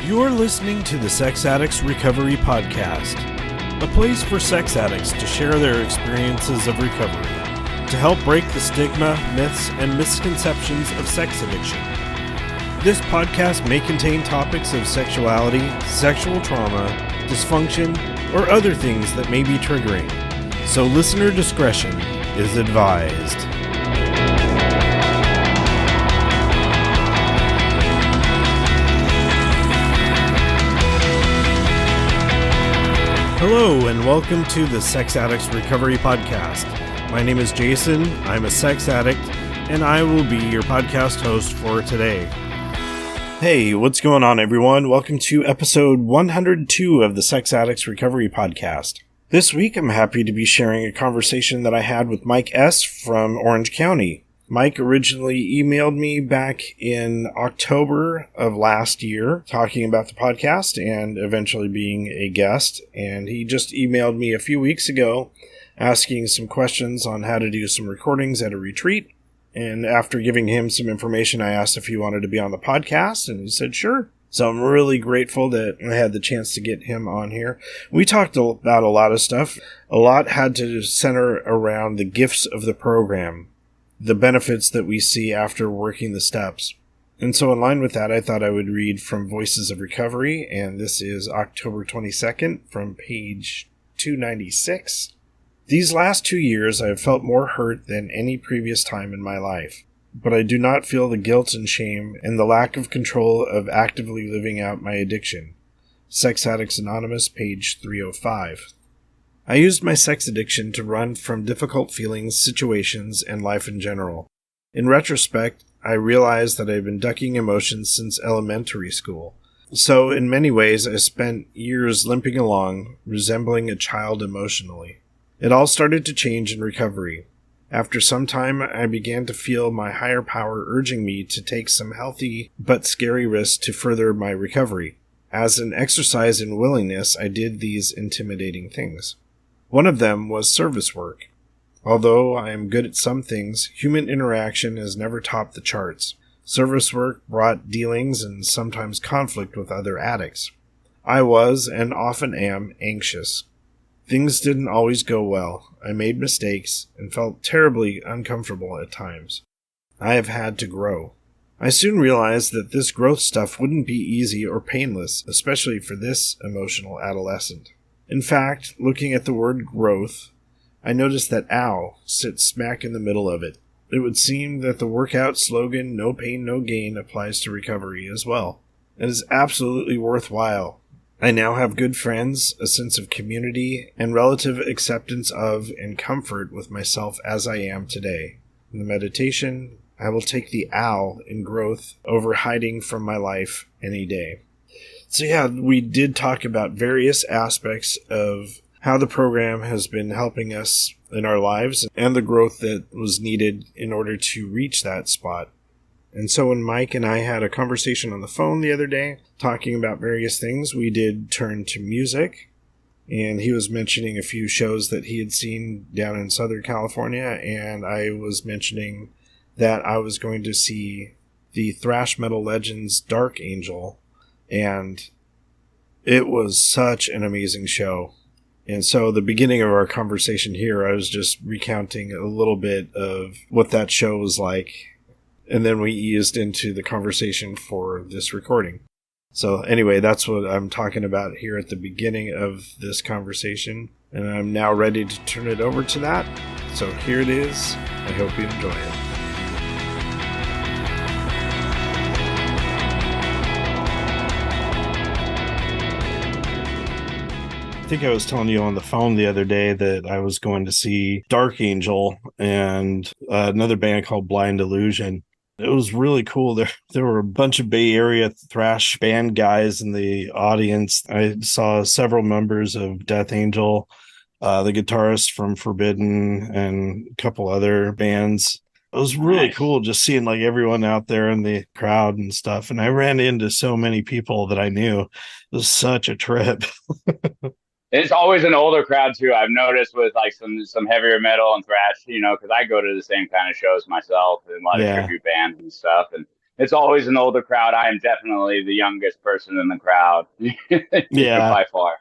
You're listening to the Sex Addicts Recovery Podcast, a place for sex addicts to share their experiences of recovery, to help break the stigma, myths, and misconceptions of sex addiction. This podcast may contain topics of sexuality, sexual trauma, dysfunction, or other things that may be triggering, so listener discretion is advised. Hello, and welcome to the Sex Addicts Recovery Podcast. My name is Jason, I'm a sex addict, and I will be your podcast host for today. Hey, what's going on, everyone? Welcome to episode 102 of the Sex Addicts Recovery Podcast. This week, I'm happy to be sharing a conversation that I had with Mike S. from Orange County. Mike originally emailed me back in October of last year talking about the podcast and eventually being a guest. And he just emailed me a few weeks ago asking some questions on how to do some recordings at a retreat. And after giving him some information, I asked if he wanted to be on the podcast, and he said sure. So I'm really grateful that I had the chance to get him on here. We talked about a lot of stuff. A lot had to center around the gifts of the program, the benefits that we see after working the steps. And so in line with that, I thought I would read from Voices of Recovery, and this is October 22nd from page 296. These last 2 years, I have felt more hurt than any previous time in my life, but I do not feel the guilt and shame and the lack of control of actively living out my addiction. Sex Addicts Anonymous, page 305. I used my sex addiction to run from difficult feelings, situations, and life in general. In retrospect, I realized that I had been ducking emotions since elementary school. So, in many ways, I spent years limping along, resembling a child emotionally. It all started to change in recovery. After some time, I began to feel my higher power urging me to take some healthy but scary risks to further my recovery. As an exercise in willingness, I did these intimidating things. One of them was service work. Although I am good at some things, human interaction has never topped the charts. Service work brought dealings and sometimes conflict with other addicts. I was, and often am, anxious. Things didn't always go well. I made mistakes and felt terribly uncomfortable at times. I have had to grow. I soon realized that this growth stuff wouldn't be easy or painless, especially for this emotional adolescent. In fact, looking at the word growth, I noticed that OW sits smack in the middle of it. It would seem that the workout slogan, no pain, no gain, applies to recovery as well. It is absolutely worthwhile. I now have good friends, a sense of community, and relative acceptance of and comfort with myself as I am today. In the meditation, I will take the OW in growth over hiding from my life any day. So yeah, we did talk about various aspects of how the program has been helping us in our lives and the growth that was needed in order to reach that spot. And so when Mike and I had a conversation on the phone the other day, talking about various things, we did turn to music. And he was mentioning a few shows that he had seen down in Southern California, and I was mentioning that I was going to see the thrash metal legends Dark Angel, and it was such an amazing show. And so the beginning of our conversation here, I was just recounting a little bit of what that show was like. And then we eased into the conversation for this recording. So anyway, that's what I'm talking about here at the beginning of this conversation. And I'm now ready to turn it over to that. So here it is. I hope you enjoy it. I think I was telling you on the phone the other day that I was going to see Dark Angel and another band called Blind Illusion. It was really cool. There were a bunch of Bay Area thrash band guys in the audience. I saw several members of Death Angel, the guitarist from Forbidden, and a couple other bands. It was really cool just seeing like everyone out there in the crowd and stuff. And I ran into so many people that I knew. It was such a trip. It's always an older crowd too. I've noticed with like some heavier metal and thrash, because I go to the same kind of shows myself and a lot of tribute bands and stuff. And it's always an older crowd. I am definitely the youngest person in the crowd Yeah. by far.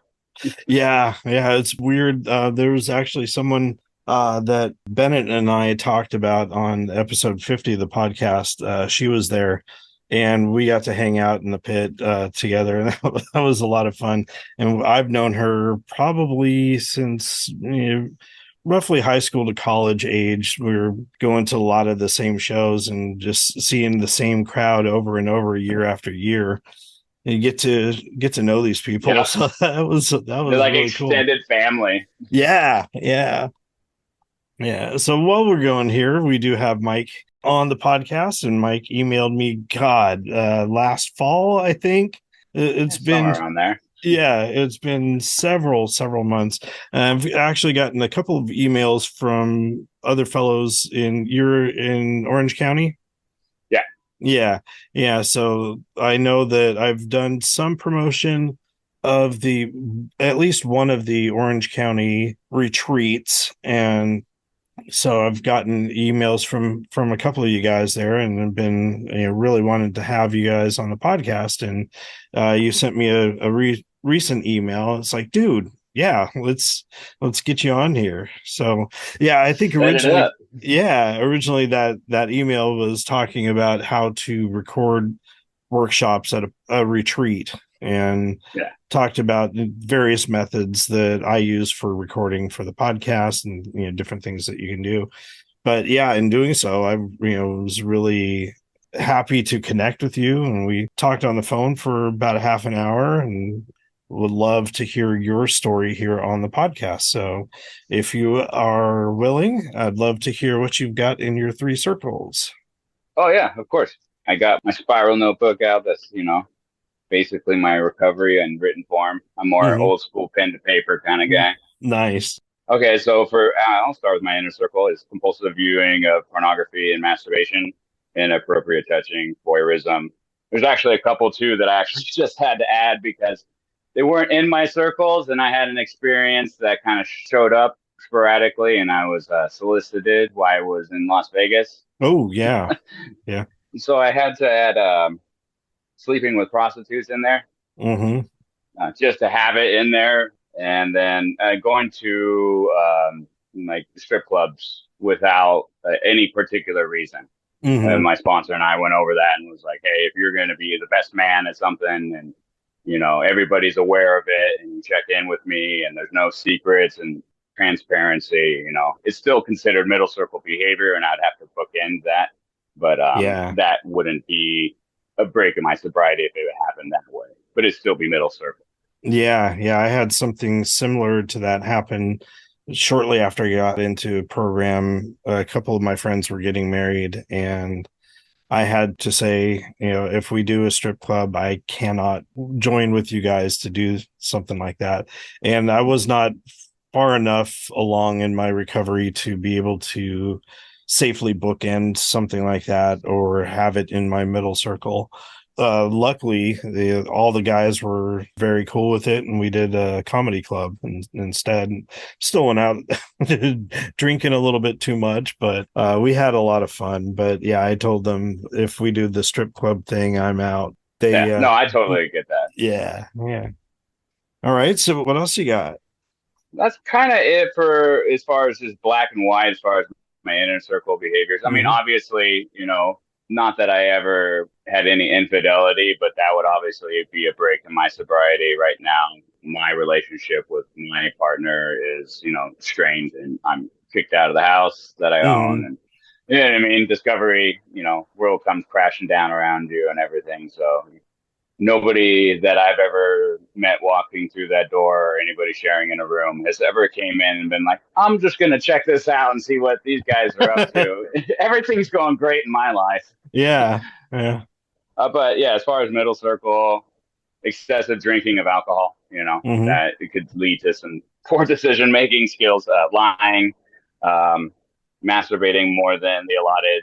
Yeah, it's weird. There was actually someone that Bennett and I talked about on episode 50 of the podcast. She was there and we got to hang out in the pit together. And that was a lot of fun. And I've known her probably since roughly high school to college age. We were going to a lot of the same shows and just seeing the same crowd over and over year after year. And you get to know these people. Yeah, So that they're was like really cool. extended family. Yeah. So while we're going here, we do have Mike on the podcast, and Mike emailed me, God, last fall, I think. It's been Somewhere around there. it's been several months. I've actually gotten a couple of emails from other fellows you're in Orange County. Yeah. Yeah. So I know that I've done some promotion of at least one of the Orange County retreats. And so I've gotten emails from a couple of you guys there and have been, really wanted to have you guys on the podcast. And you sent me a recent email. It's like, dude, yeah, let's get you on here. So yeah, I think Set it up. originally that email was talking about how to record workshops at a retreat, and Yeah. talked about various methods that I use for recording for the podcast, and different things that you can do. But yeah, in doing so, I was really happy to connect with you, and we talked on the phone for about a half an hour, and would love to hear your story here on the podcast. So if you are willing, I'd love to hear what you've got in your 3 circles. Oh yeah, of course. I got my spiral notebook out. That's, basically my recovery in written form. I'm more Mm-hmm. old school pen to paper kind of guy. Nice. Okay, so I'll start with my inner circle is compulsive viewing of pornography and masturbation, inappropriate touching, voyeurism. There's actually a couple too that I actually just had to add because they weren't in my circles, and I had an experience that kind of showed up sporadically, and I was solicited while I was in Las Vegas. Oh yeah. Yeah. So I had to add sleeping with prostitutes in there, Mm-hmm. just to have it in there, and then going to like strip clubs without any particular reason. Mm-hmm. My sponsor and I went over that and was like, "Hey, if you're going to be the best man at something, and everybody's aware of it, and you check in with me, and there's no secrets and transparency, it's still considered middle circle behavior, and I'd have to bookend that, but Yeah. that wouldn't be a break in my sobriety if it would happen that way, but it'd still be middle circle." Yeah. I had something similar to that happen shortly after I got into a program. A couple of my friends were getting married, and I had to say, if we do a strip club, I cannot join with you guys to do something like that. And I was not far enough along in my recovery to be able to safely bookend something like that or have it in my middle circle. Luckily, all the guys were very cool with it, and we did a comedy club instead. Still went out drinking a little bit too much, but we had a lot of fun. But yeah, I told them if we do the strip club thing, I'm out. Yeah, They, no, I totally get that. yeah. All right. So what else you got? That's kind of it for as far as just black and white, as far as my inner circle behaviors. I mean, Mm-hmm. obviously, not that I ever had any infidelity, but that would obviously be a break in my sobriety right now. My relationship with my partner is, strained, and I'm kicked out of the house that I own. Mm-hmm. And you know what I mean? Discovery, world comes crashing down around you and everything. So nobody that I've ever met walking through that door or anybody sharing in a room has ever came in and been like, I'm just going to check this out and see what these guys are up to. Everything's going great in my life. Yeah. Yeah. But yeah, as far as middle circle, excessive drinking of alcohol, Mm-hmm. that it could lead to some poor decision making skills, lying, um, masturbating more than the allotted,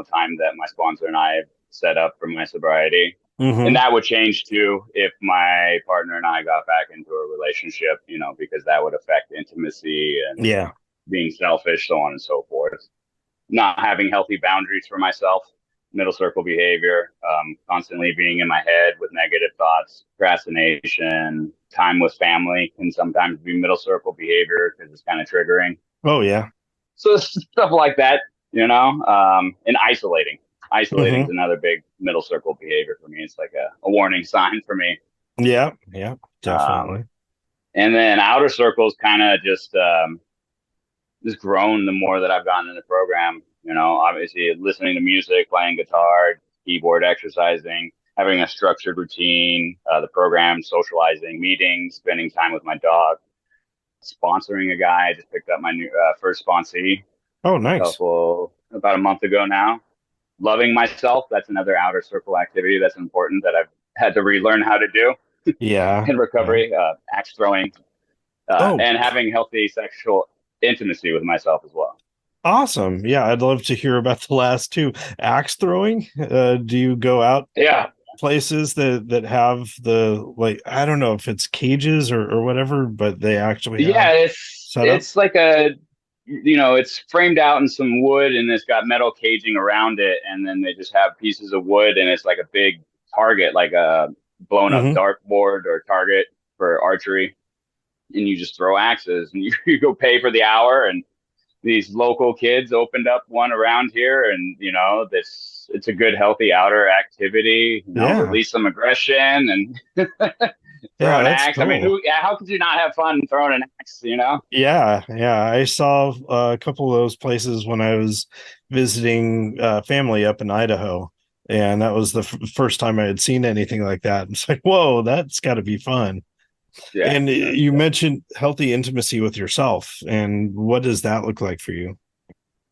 time that my sponsor and I have set up for my sobriety. And Mm-hmm. that would change too if my partner and I got back into a relationship, because that would affect intimacy and Yeah. being selfish, so on and so forth. Not having healthy boundaries for myself. middle circle behavior, constantly being in my head with negative thoughts, procrastination, time with family can sometimes be middle circle behavior because it's kind of triggering. Oh yeah. So stuff like that, and isolating. Isolating is Hmm. another big middle circle behavior for me. It's like a warning sign for me. Yeah, yeah, Um, definitely. and then outer circles kind of just grown the more that I've gotten in the program. Obviously listening to music, playing guitar, keyboard, exercising, having a structured routine, the program, socializing, meetings, spending time with my dog, sponsoring a guy. I just picked up my new first sponsee Oh, nice. about a month ago now. Loving myself, that's another outer circle activity that's important that I've had to relearn how to do Yeah, in yeah. recovery. Axe throwing, Oh, and having healthy sexual intimacy with myself as well. awesome. Yeah, I'd love to hear about the last two. Axe throwing. Do you go out Yeah, places that have the, like, I don't know if it's cages or whatever, but they actually have yeah, it's set up? it's like it's framed out in some wood and it's got metal caging around it, and then they just have pieces of wood and it's like a big target, like a blown up Hmm. dartboard or target for archery, and you just throw axes and you go pay for the hour. And these local kids opened up one around here, and this it's a good healthy outer activity, Yeah. release some aggression and throw Yeah, an that's axe. I mean, cool. how could you not have fun throwing an axe? Yeah, yeah. I saw a couple of those places when I was visiting family up in Idaho, and that was the first time I had seen anything like that. It's like, whoa, that's got to be fun. Yeah, And that's you good. mentioned healthy intimacy with yourself, and what does that look like for you?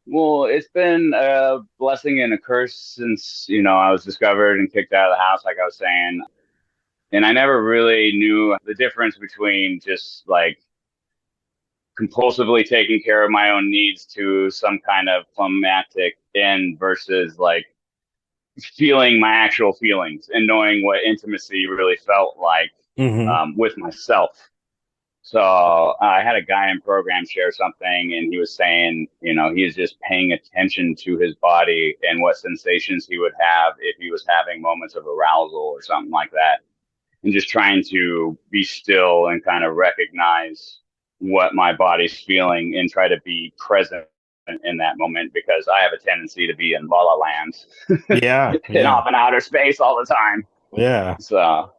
Well, it's been a blessing and a curse since I was discovered and kicked out of the house, like I was saying. And I never really knew the difference between just like compulsively taking care of my own needs to some kind of climactic end versus like feeling my actual feelings and knowing what intimacy really felt like Hmm. with myself. So I had a guy in program share something, and he was saying, he was just paying attention to his body and what sensations he would have if he was having moments of arousal or something like that, and just trying to be still and kind of recognize what my body's feeling and try to be present in that moment, because I have a tendency to be in la la land Yeah, and yeah, off in outer space all the time. yeah. So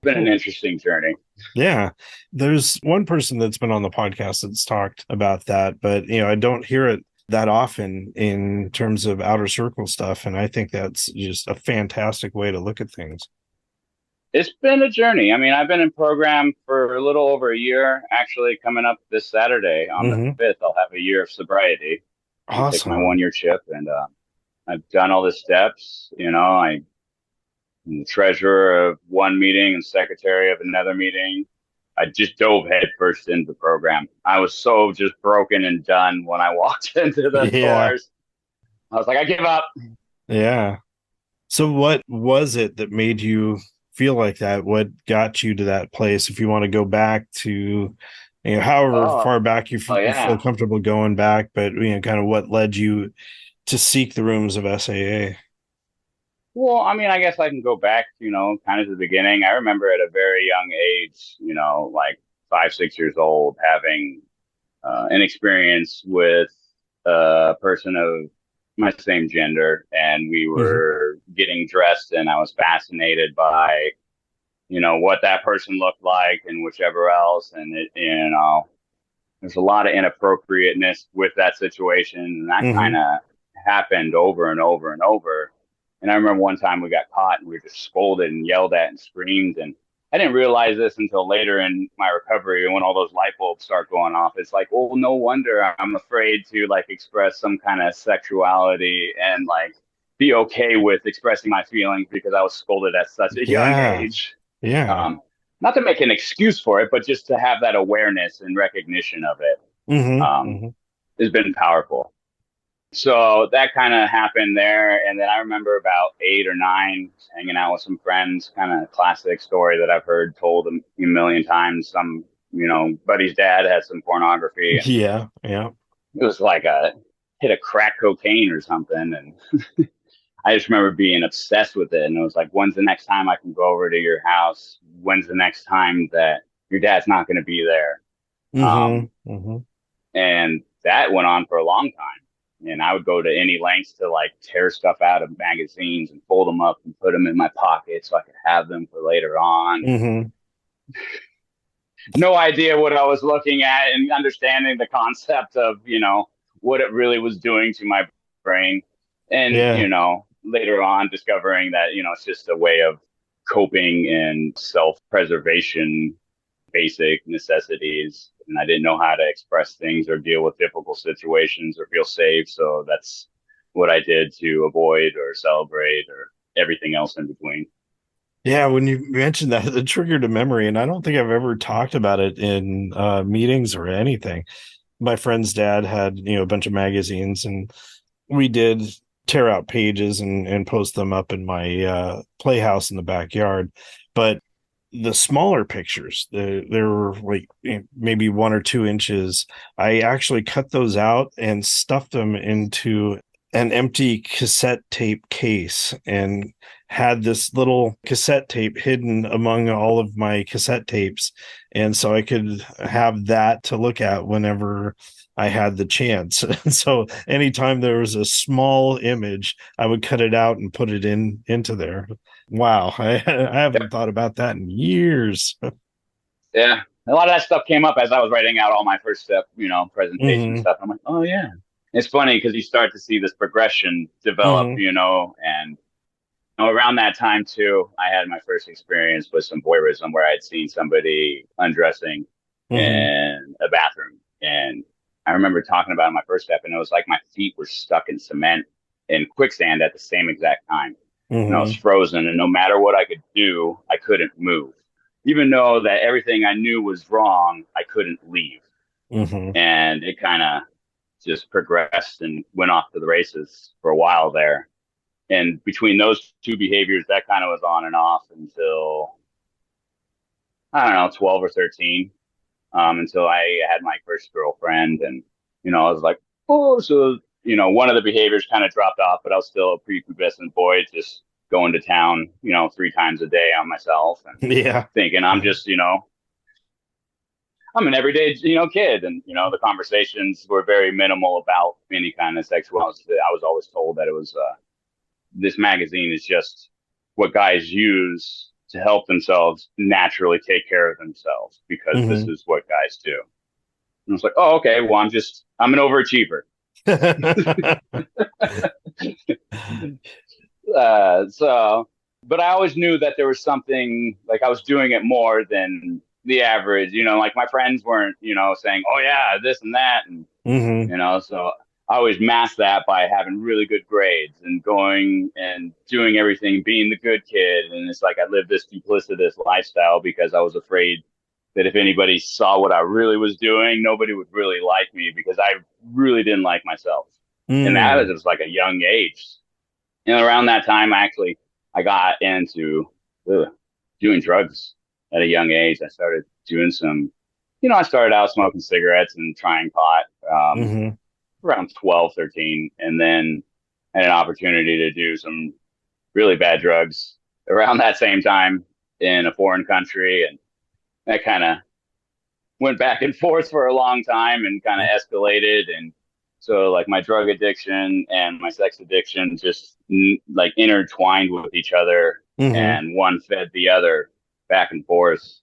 it's been an Cool. interesting journey. Yeah. There's one person that's been on the podcast that's talked about that, but I don't hear it that often in terms of outer circle stuff. And I think that's just a fantastic way to look at things. It's been a journey. I mean, I've been in program for a little over a year. Actually, coming up this Saturday on the Hmm. 5th, I'll have a year of sobriety and take my Awesome. 1 year chip. And I've done all the steps. I'm the treasurer of one meeting and secretary of another meeting. I just dove headfirst into the program. I was so just broken and done when I walked into the Yeah. doors. I was like, I give up. Yeah. So what was it that made you feel like that? What got you to that place? If you want to go back to, however Oh, far back oh you feel yeah. comfortable going back, but kind of what led you to seek the rooms of SAA? Well, I mean, I guess I can go back, kind of to the beginning. I remember at a very young age, like 5, 6 years old, having an experience with a person of my same gender, and we Hmm. were getting dressed, and I was fascinated by, what that person looked like and whichever else, and there's a lot of inappropriateness with that situation, and that kind Hmm. of happened over and over and over. And I remember one time we got caught and we were just scolded and yelled at and screamed. And I didn't realize this until later in my recovery, and when all those light bulbs start going off. It's like, oh, no wonder I'm afraid to like express some kind of sexuality and like be okay with expressing my feelings because I was scolded at such a young Yeah. age. Yeah. Um, Not to make an excuse for it, but just to have that awareness and recognition of it Hmm. um, Hmm. has been powerful. So that kind of happened there. And then I remember about 8 or 9 hanging out with some friends, kind of classic story that I've heard told a million times. Some, buddy's dad had some pornography, and Yeah. Yeah. it was like a hit of crack cocaine or something. And I just remember being obsessed with it. And it was like, when's the next time I can go over to your house? When's the next time that your dad's not going to be there? Mm-hmm. Um, Mm-hmm. and that went on for a long time. And I would go to any lengths to like tear stuff out of magazines and fold them up and put them in my pocket so I could have them for later on. Mm-hmm. No idea what I was looking at and understanding the concept of, what it really was doing to my brain. And, Yeah. later on discovering that, it's just a way of coping and self preservation, basic necessities. And I didn't know how to express things or deal with difficult situations or feel safe. So that's what I did to avoid or celebrate or everything else in between. Yeah, when you mentioned that, it triggered a memory, and I don't think I've ever talked about it in meetings or anything. My friend's dad had, a bunch of magazines, and we did tear out pages and post them up in my playhouse in the backyard. But the smaller pictures, there were like maybe 1 or 2 inches. I actually cut those out and stuffed them into an empty cassette tape case and had this little cassette tape hidden among all of my cassette tapes. And so I could have that to look at whenever I had the chance. So anytime there was a small image, I would cut it out and put it into there. Wow, I haven't thought about that in years. Yeah. A lot of that stuff came up as I was writing out all my first step, presentation Hmm. stuff. I'm like, oh yeah. It's funny because you start to see this progression develop, Hmm. and around that time too, I had my first experience with some voyeurism where I'd seen somebody undressing Hmm. in a bathroom. And I remember talking about it in my first step, and it was like my feet were stuck in cement and quicksand at the same exact time. And I was Hmm. frozen, and no matter what I could do, I couldn't move. Even though that everything I knew was wrong, I couldn't leave. Hmm. And it kind of just progressed and went off to the races for a while there. And between those two behaviors, that kind of was on and off until, I don't know, 12 or 13, until I had my first girlfriend. And, I was like, oh, so, one of the behaviors kind of dropped off, but I was still a prepubescent boy, just going to town, 3 times a day on myself and Yeah. thinking I'm Yeah. just, I'm an everyday, kid. And, the conversations were very minimal about any kind of sexuality. I was always told that it was, this magazine is just what guys use to help themselves naturally take care of themselves because this Hmm. is what guys do. And I was like, oh, okay, well, I'm an overachiever. But I always knew that there was something like I was doing it more than the average, like my friends weren't, saying, oh, yeah, this and that. And Hmm. so I always masked that by having really good grades and going and doing everything, being the good kid. And it's like I lived this duplicitous lifestyle because I was afraid that if anybody saw what I really was doing, nobody would really like me because I really didn't like myself. And that was Mm. just like a young age. And around that time, I got into ugh, doing drugs at a young age. I started doing some, I started out smoking cigarettes and trying pot. Hmm. Around 12, 13, and then had an opportunity to do some really bad drugs around that same time in a foreign country. And that kind of went back and forth for a long time and kind of escalated. And so, like, my drug addiction and my sex addiction just like intertwined with each other, Hmm. and one fed the other back and forth.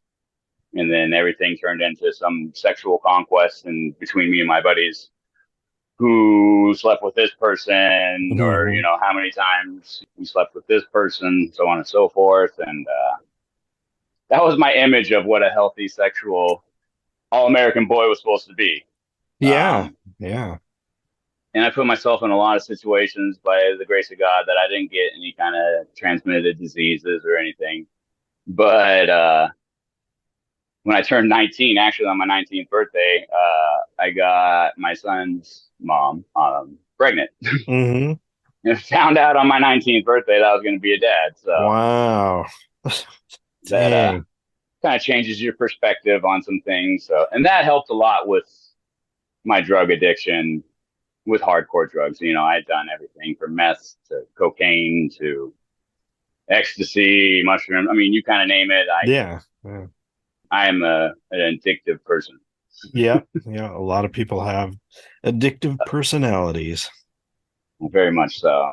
And then everything turned into some sexual conquest and between me and my buddies who slept with this person or Hmm. how many times we slept with this person, so on and so forth. And that was my image of what a healthy sexual all-American boy was supposed to be. Yeah. um, Yeah. and I put myself in a lot of situations by the grace of God that I didn't get any kind of transmitted diseases or anything. But when I turned 19, actually on my 19th birthday, I got my son's mom pregnant. Hmm. And found out on my 19th birthday that I was going to be a dad. So Wow. that Dang. kind of changes your perspective on some things. So, and that helped a lot with my drug addiction with hardcore drugs. I'd done everything from meth to cocaine to ecstasy, mushroom. I mean, you kind of name it. Yeah. Yeah. I am an addictive person. Yeah. Yeah. A lot of people have addictive personalities. Very much so.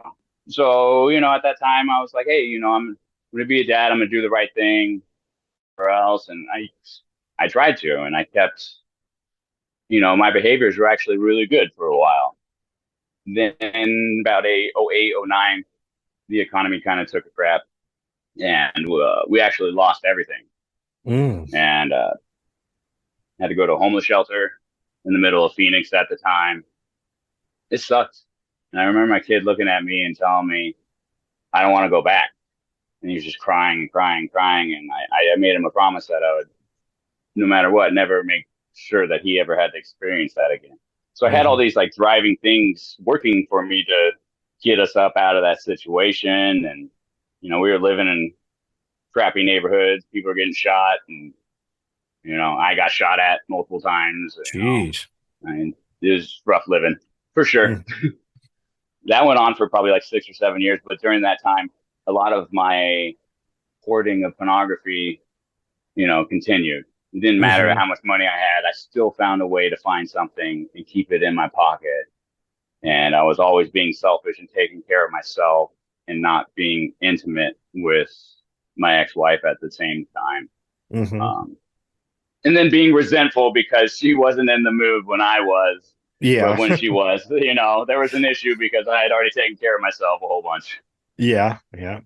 So, at that time I was like, hey, I'm going to be a dad. I'm going to do the right thing or else. And I tried to, and I kept, my behaviors were actually really good for a while. Then about '08, '09, the economy kind of took a crap, and we actually lost everything. Mm. And had to go to a homeless shelter in the middle of Phoenix at the time. It sucked. And I remember my kid looking at me and telling me, I don't want to go back. And he was just crying and crying and crying. And I made him a promise that I would, no matter what, never make sure that he ever had to experience that again. So I had all Hmm. these like driving things working for me to get us up out of that situation. And, we were living in crappy neighborhoods. People were getting shot. And, I got shot at multiple times. Jeez. I mean, it was rough living for sure. Mm. That went on for probably like 6 or 7 years. But during that time, a lot of my hoarding of pornography, continued. It didn't matter Hmm. how much money I had. I still found a way to find something and keep it in my pocket. And I was always being selfish and taking care of myself and not being intimate with my ex-wife at the same time. Hmm. Um, and then being resentful because she wasn't in the mood when I was, but Yeah. when she was, there was an issue because I had already taken care of myself a whole bunch. Yeah. Yeah.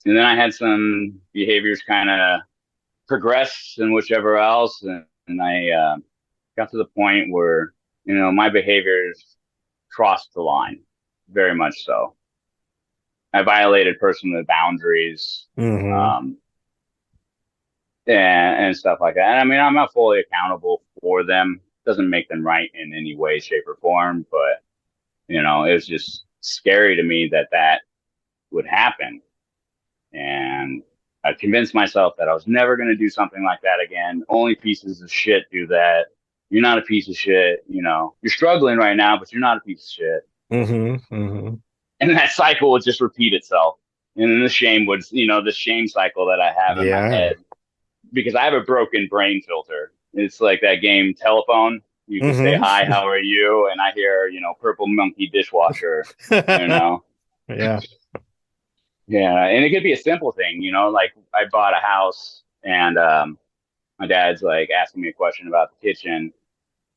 And then I had some behaviors kind of progress and whichever else. And I got to the point where, my behaviors crossed the line, very much so. I violated personal boundaries, Hmm. um, and stuff like that. And I mean, I'm not fully accountable for them. Doesn't make them right in any way, shape, or form. But, it was just scary to me that that would happen. And I convinced myself that I was never going to do something like that again. Only pieces of shit do that. You're not a piece of shit. You're struggling right now, but you're not a piece of shit. Hmm. Hmm. And that cycle would just repeat itself. And then the shame would, the shame cycle that I have in my Yeah. head, because I have a broken brain filter. It's like that game Telephone. You can say, Hmm. hi, how are you? And I hear, purple monkey dishwasher, you know? Yeah. Yeah. And it could be a simple thing, like I bought a house and my dad's like asking me a question about the kitchen.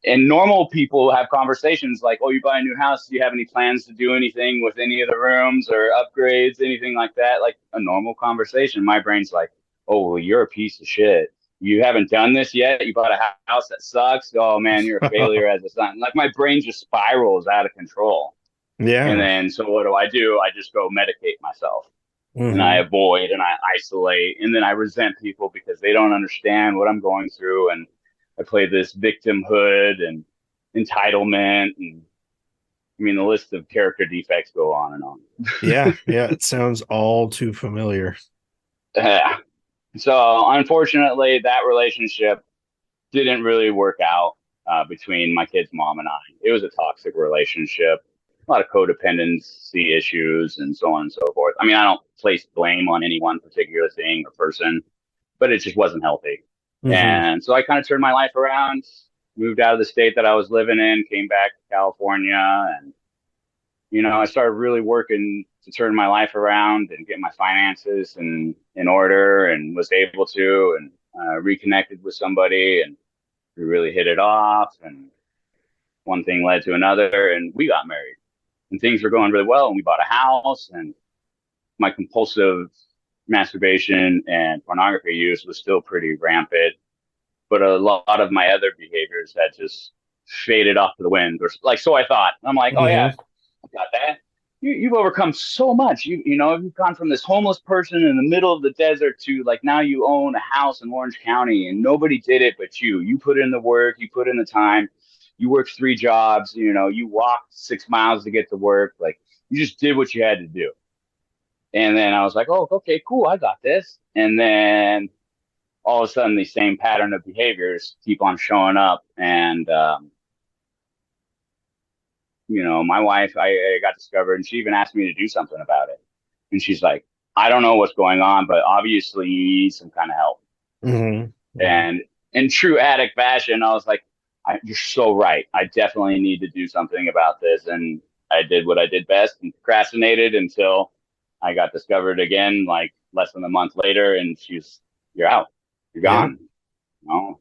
And normal people have conversations like, oh, you buy a new house. Do you have any plans to do anything with any of the rooms or upgrades, anything like that? Like a normal conversation. My brain's like, oh, well, you're a piece of shit. You haven't done this yet. You bought a house that sucks. Oh, man, you're a failure as a son. Like my brain just spirals out of control. And Yeah. then, so what do? I just go medicate myself and I Hmm. avoid and I isolate. And then I resent people because they don't understand what I'm going through. And I play this victimhood and entitlement. And I mean, the list of character defects go on and on. Yeah. Yeah. It sounds all too familiar. So unfortunately, that relationship didn't really work out between my kid's mom and I. It was a toxic relationship, a lot of codependency issues, and so on and so forth. I mean, I don't place blame on any one particular thing or person, but it just wasn't healthy. Hmm. And so I kind of turned my life around, moved out of the state that I was living in, came back to California, and I started really working to turn my life around and get my finances in order, and was able to, and reconnected with somebody, and we really hit it off, and one thing led to another, and we got married, and things were going really well, and we bought a house, and my compulsive masturbation and pornography use was still pretty rampant, but a lot of my other behaviors had just faded off to the wind, or like so I thought. I'm like, oh yeah, Hmm. I got that. You've overcome so much. You've gone from this homeless person in the middle of the desert to like now you own a house in Orange County, and nobody did it but you. You put in the work, you put in the time, you worked 3 jobs. You walked 6 miles to get to work. Like you just did what you had to do. And then I was like, oh, okay, cool, I got this. And then all of a sudden, these same pattern of behaviors keep on showing up, and my wife, I got discovered, and she even asked me to do something about it. And she's like, I don't know what's going on, but obviously you need some kind of help. Mm-hmm. Mm-hmm. And in true addict fashion, I was like, you're so right. I definitely need to do something about this. And I did what I did best and procrastinated until I got discovered again, like less than a month later. And you're out, you're Yep. gone. You know?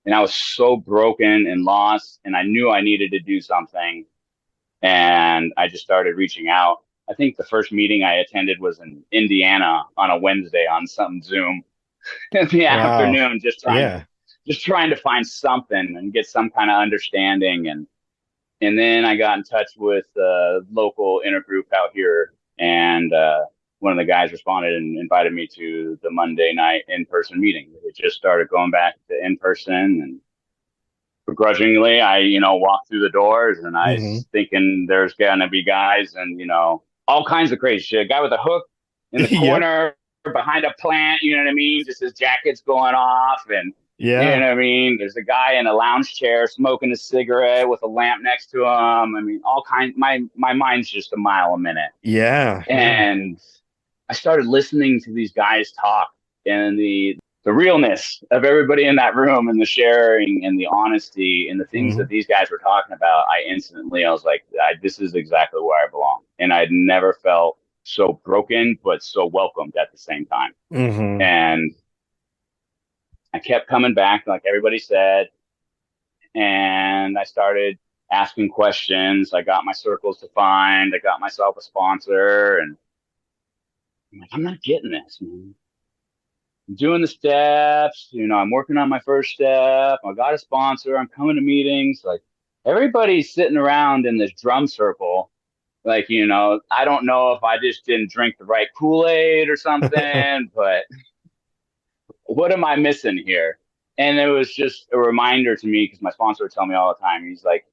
And I was so broken and lost, and I knew I needed to do something. And I just started reaching out. I think the first meeting I attended was in Indiana on a Wednesday on some Zoom in the Wow. afternoon, Yeah. just trying to find something and get some kind of understanding. And then I got in touch with the local intergroup out here, and one of the guys responded and invited me to the Monday night in-person meeting. It just started going back to in-person, and begrudgingly, I walked thugh the doors, and I Mm-hmm. was thinking there's gonna be guys and all kinds of crazy shit. A guy with a hook in the Yep. corner behind a plant, you know what I mean? Just his jacket's going off, and you know Yeah. what I mean. There's a guy in a lounge chair smoking a cigarette with a lamp next to him. I mean, all kinds. My mind's just a mile a minute, Yeah. Yeah. and I started listening to these guys talk, and the realness of everybody in that room, and the sharing and the honesty and the things Mm-hmm. that these guys were talking about. I was like, this is exactly where I belong. And I'd never felt so broken, but so welcomed at the same time. Mm-hmm. And I kept coming back, like everybody said, and I started asking questions. I got my circles defined. I got myself a sponsor, and I'm like, I'm not getting this, man. I'm doing the steps. I'm working on my first step. I got a sponsor. I'm coming to meetings. Like everybody's sitting around in this drum circle. Like, I don't know if I just didn't drink the right Kool-Aid or something, but what am I missing here? And it was just a reminder to me because my sponsor would tell me all the time. He's like,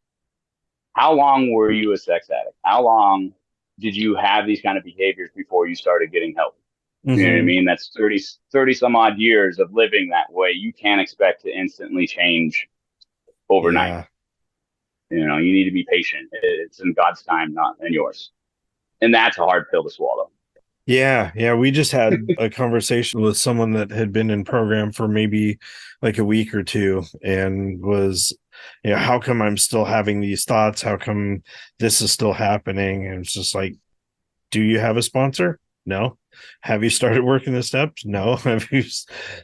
how long were you a sex addict? How long did you have these kind of behaviors before you started getting help? You know what I Mm-hmm. mean? That's 30 some odd years of living that way. You can't expect to instantly change overnight. Yeah. You need to be patient. It's in God's time, not in yours. And that's a hard pill to swallow. Yeah, yeah, we just had a conversation with someone that had been in program for maybe like a week or two and was, how come I'm still having these thoughts? How come this is still happening? And it's just like, do you have a sponsor? No. Have you started working the steps? No. Have you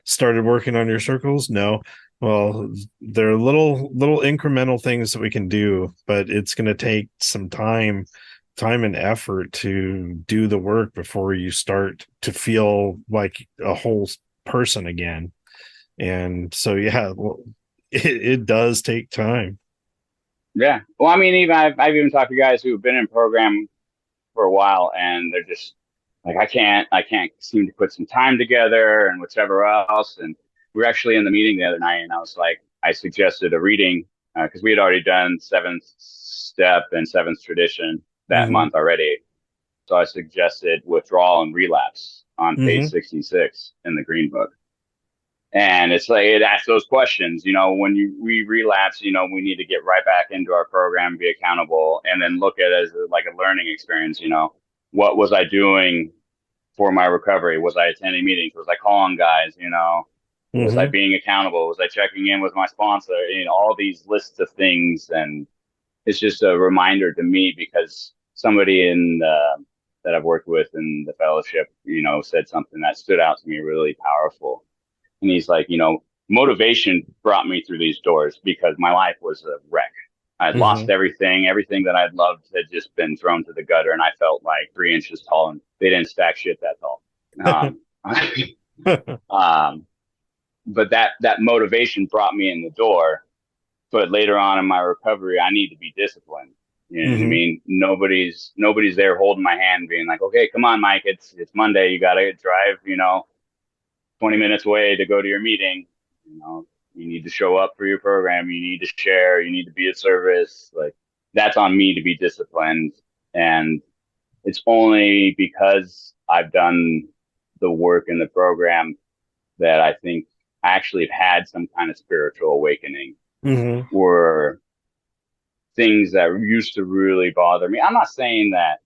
started working on your circles? No. Well, there are little incremental things that we can do, but it's going to take some time and effort to do the work before you start to feel like a whole person again. And so, yeah, well, it does take time. Yeah. Well, I mean, even I've even talked to guys who have been in program for a while, and they're just like, I can't seem to put some time together and whatever else. And we were actually in the meeting the other night, and I was like, I suggested a reading because we had already done seventh step and seventh tradition that Mm-hmm. month already. So I suggested withdrawal and relapse on page Mm-hmm. 66 in the Green Book. And it's like it asks those questions, when we relapse, we need to get right back into our program, be accountable, and then look at it as like a learning experience. What was I doing for my recovery? Was I attending meetings? Was I calling guys? Was I Mm-hmm. being accountable? Was I checking in with my sponsor? All these lists of things, and it's just a reminder to me because somebody that I've worked with in the fellowship, said something that stood out to me really powerful. And he's like, motivation brought me through these doors because my life was a wreck. I'd Mm-hmm. lost everything that I'd loved had just been thrown to the gutter, and I felt like 3 inches tall, and they didn't stack shit that tall. Um, um, but that motivation brought me in the door. But later on in my recovery, I need to be disciplined. You know what I Mm-hmm. mean? Nobody's there holding my hand, being like, "Okay, come on, Mike. It's Monday. You got to drive. 20 minutes away to go to your meeting. You know, you need to show up for your program. You need to share. You need to be of service. Like that's on me to be disciplined. And it's only because I've done the work in the program that I think I actually have had some kind of spiritual awakening Mm-hmm. where things that used to really bother me. I'm not saying that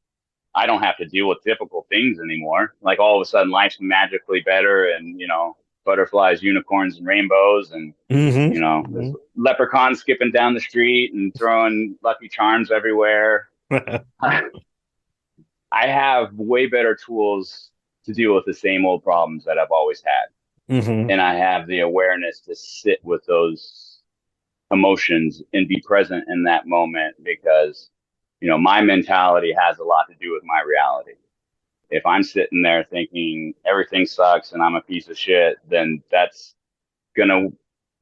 I don't have to deal with difficult things anymore. Like all of a sudden life's magically better and, butterflies, unicorns, and rainbows. And, there's Mm-hmm. leprechauns skipping down the street and throwing Lucky Charms everywhere. I have way better tools to deal with the same old problems that I've always had. Mm-hmm. And I have the awareness to sit with those emotions and be present in that moment because, my mentality has a lot to do with my reality. If I'm sitting there thinking everything sucks and I'm a piece of shit, then that's going to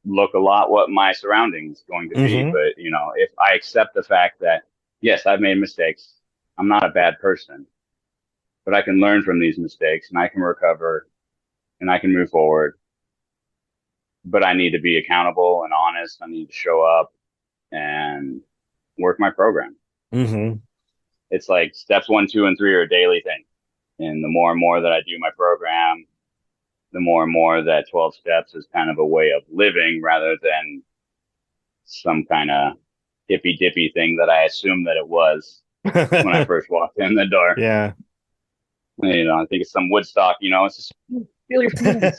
look a lot what my surroundings going to be. Mm-hmm. But, if I accept the fact that, yes, I've made mistakes, I'm not a bad person, but I can learn from these mistakes and I can recover and I can move forward. But I need to be accountable and honest. I need to show up and work my program. Mm-hmm. It's like steps 1, 2, and 3 are a daily thing. And the more and more that I do my program, the more and more that 12 steps is kind of a way of living rather than some kind of hippy dippy thing that I assumed that it was when I first walked in the door. Yeah. I think it's some Woodstock, it's just feel your feelings.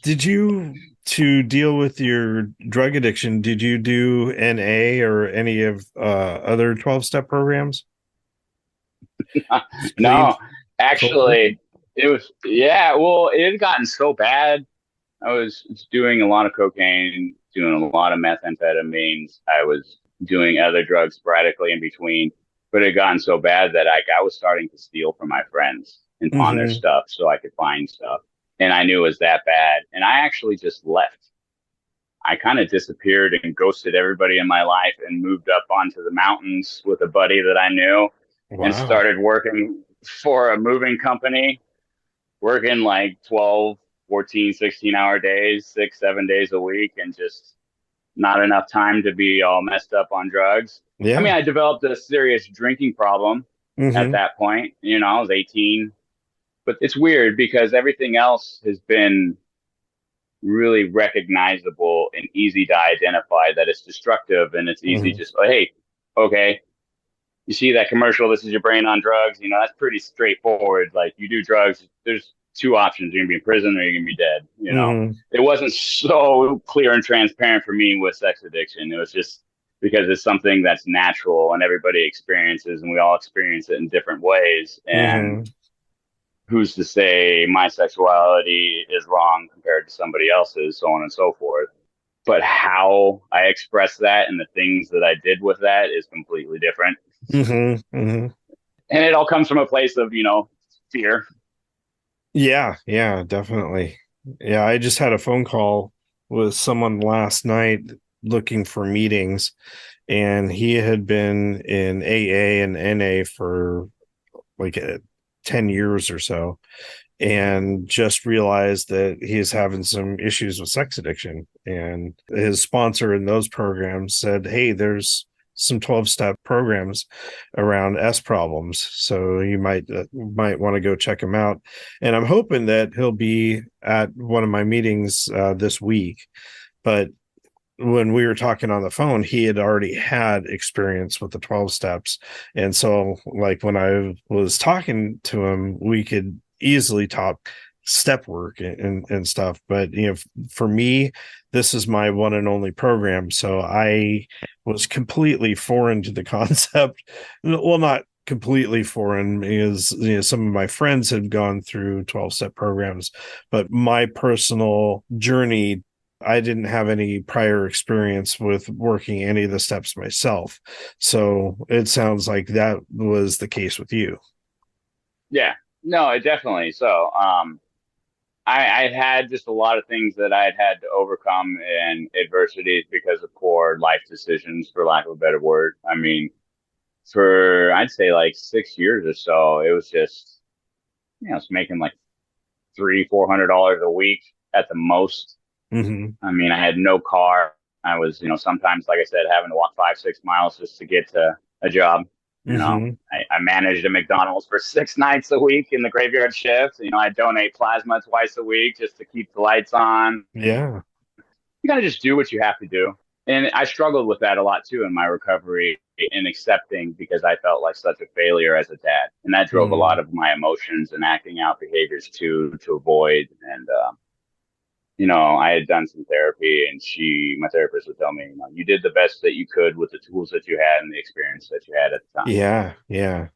Did you, to deal with your drug addiction, did you do NA or any of other 12-step programs? Clean No, actually, it was, yeah, well, it had gotten so bad. I was doing a lot of cocaine, doing a lot of methamphetamines. I was doing other drugs sporadically in between, but it had gotten so bad that I was starting to steal from my friends and pawn their Mm-hmm. stuff so I could find stuff. And I knew it was that bad. And I actually just left. I kind of disappeared and ghosted everybody in my life and moved up onto the mountains with a buddy that I knew and Wow. started working for a moving company, working like 12, 14, 16-hour days, 6, 7 days a week, and just not enough time to be all messed up on drugs. I Yeah. mean, I developed a serious drinking problem at Mm-hmm. that point. I was 18, but it's weird because everything else has been really recognizable and easy to identify that it's destructive and it's easy Mm-hmm. just, oh, hey, okay, you see that commercial, this is your brain on drugs, that's pretty straightforward. Like you do drugs, there's two options. You're gonna be in prison or you're gonna be dead. Mm-hmm. It wasn't so clear and transparent for me with sex addiction. It was just because it's something that's natural and everybody experiences and we all experience it in different ways. And Mm-hmm. who's to say my sexuality is wrong compared to somebody else's, so on and so forth. But how I express that and the things that I did with that is completely different. Mm-hmm. Mm-hmm. And it all comes from a place of, fear. Yeah, yeah, definitely. Yeah, I just had a phone call with someone last night looking for meetings, and he had been in AA and NA for like 10 years or so, and just realized that he's having some issues with sex addiction. And his sponsor in those programs said, hey, there's some 12-step programs around S problems, so you might want to go check him out. And I'm hoping that he'll be at one of my meetings this week. But when we were talking on the phone, he had already had experience with the 12 steps. And so, like, when I was talking to him, we could easily talk step work and stuff. But, for me, this is my one and only program. So I was completely foreign to the concept. Well, not completely foreign because some of my friends had gone through 12-step programs, but my personal journey, I didn't have any prior experience with working any of the steps myself. So it sounds like that was the case with you. Yeah, no, it definitely. So, I had just a lot of things that I had to overcome and adversities because of poor life decisions, for lack of a better word. I mean, for I'd say like 6 years or so, it was just, it's making like $300-400 a week at the most. Mm-hmm. I mean, I had no car. I was, sometimes, like I said, having to walk 5, 6 miles just to get to a job. Mm-hmm. I managed a McDonald's for 6 nights a week in the graveyard shift. I donate plasma twice a week just to keep the lights on. Yeah. You got to just do what you have to do. And I struggled with that a lot too in my recovery in accepting, because I felt like such a failure as a dad. And that drove a lot Mm. of my emotions and acting out behaviors to avoid. And, I had done some therapy, and my therapist would tell me, you did the best that you could with the tools that you had and the experience that you had at the time. Yeah, yeah.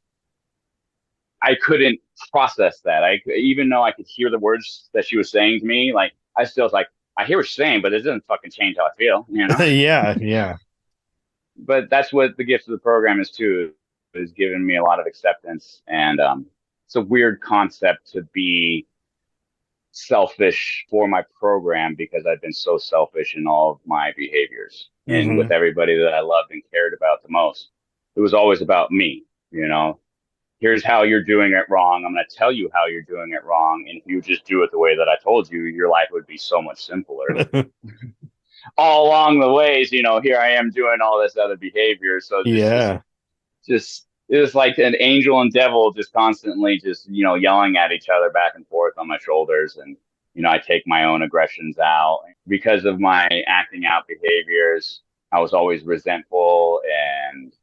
I couldn't process that. Even though I could hear the words that she was saying to me, like I still was like, I hear what you're saying, but it doesn't fucking change how I feel. Yeah, yeah. But that's what the gift of the program is too, is giving me a lot of acceptance. And it's a weird concept to be selfish for my program, because I've been so selfish in all of my behaviors and Hmm. with everybody that I loved and cared about the most. It was always about me, here's how you're doing it wrong. I'm going to tell you how you're doing it wrong. And if you just do it the way that I told you, your life would be so much simpler. All along the ways, here I am doing all this other behavior. So Yeah. it was like an angel and devil just constantly just, yelling at each other back and forth on my shoulders. And, I take my own aggressions out because of my acting out behaviors. I was always resentful and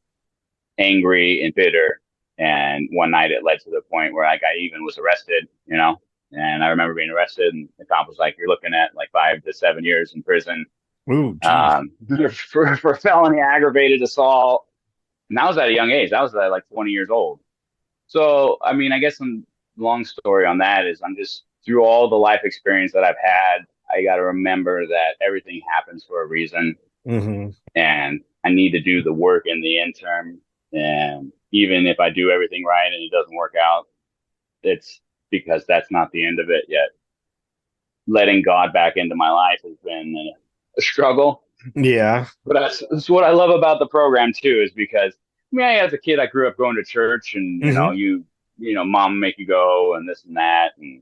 angry and bitter. And one night it led to the point where like I even was arrested. And I remember being arrested, and the cop was like, "You're looking at like 5 to 7 years in prison Ooh, geez. for felony aggravated assault." And that was at a young age. That was at like 20 years old. So, I mean, I guess some long story on that is I'm just through all the life experience that I've had, I got to remember that everything happens for a reason, Hmm. and I need to do the work in the interim. And even if I do everything right and it doesn't work out, it's because that's not the end of it yet. Letting God back into my life has been a struggle, Yeah. but that's what I love about the program too, is because as a kid, I grew up going to church, and Hmm. mom make you go and this and that, and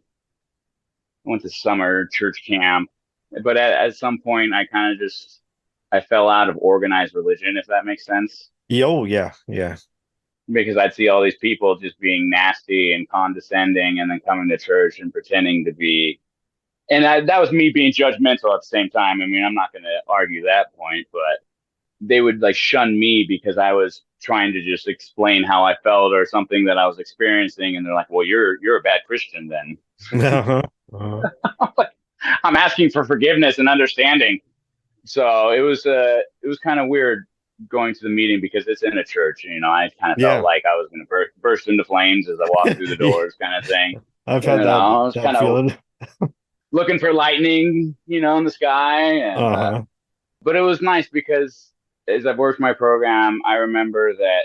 I went to summer church camp. But at some point, I fell out of organized religion, if that makes sense, Oh, yeah, yeah. because I'd see all these people just being nasty and condescending, and then coming to church and pretending to be. And that was me being judgmental at the same time. I mean, I'm not going to argue that point, but they would like shun me because I was trying to just explain how I felt or something that I was experiencing, and they're like, "Well, you're a bad Christian then." Uh-huh. Uh-huh. I'm asking for forgiveness and understanding. So it was kind of weird going to the meeting because it's in a church. I kind of felt Yeah. like I was going to burst into flames as I walked through the Yeah. doors, kind of thing. I've had that I was that kind of feeling. looking for lightning, in the sky, and Uh-huh. but it was nice because as I've worked my program, I remember that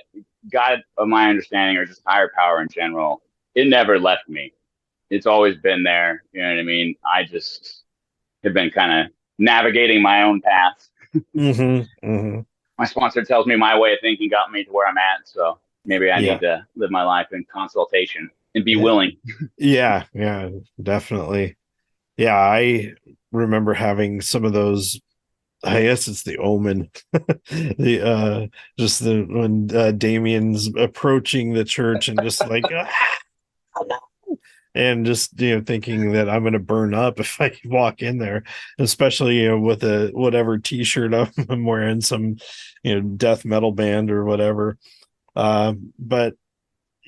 God, of my understanding, or just higher power in general, it never left me. It's always been there. You know what I mean? I just have been kind of navigating my own path. Hmm. Hmm. My sponsor tells me my way of thinking got me to where I'm at. So maybe I need Yeah. to live my life in consultation and be Yeah. willing. Yeah. Yeah. Definitely. Yeah. I remember having some of those. I guess it's the omen. The just the when Damien's approaching the church and just like and just thinking that I'm gonna burn up if I walk in there, especially with a whatever t-shirt I'm wearing, some death metal band or whatever. But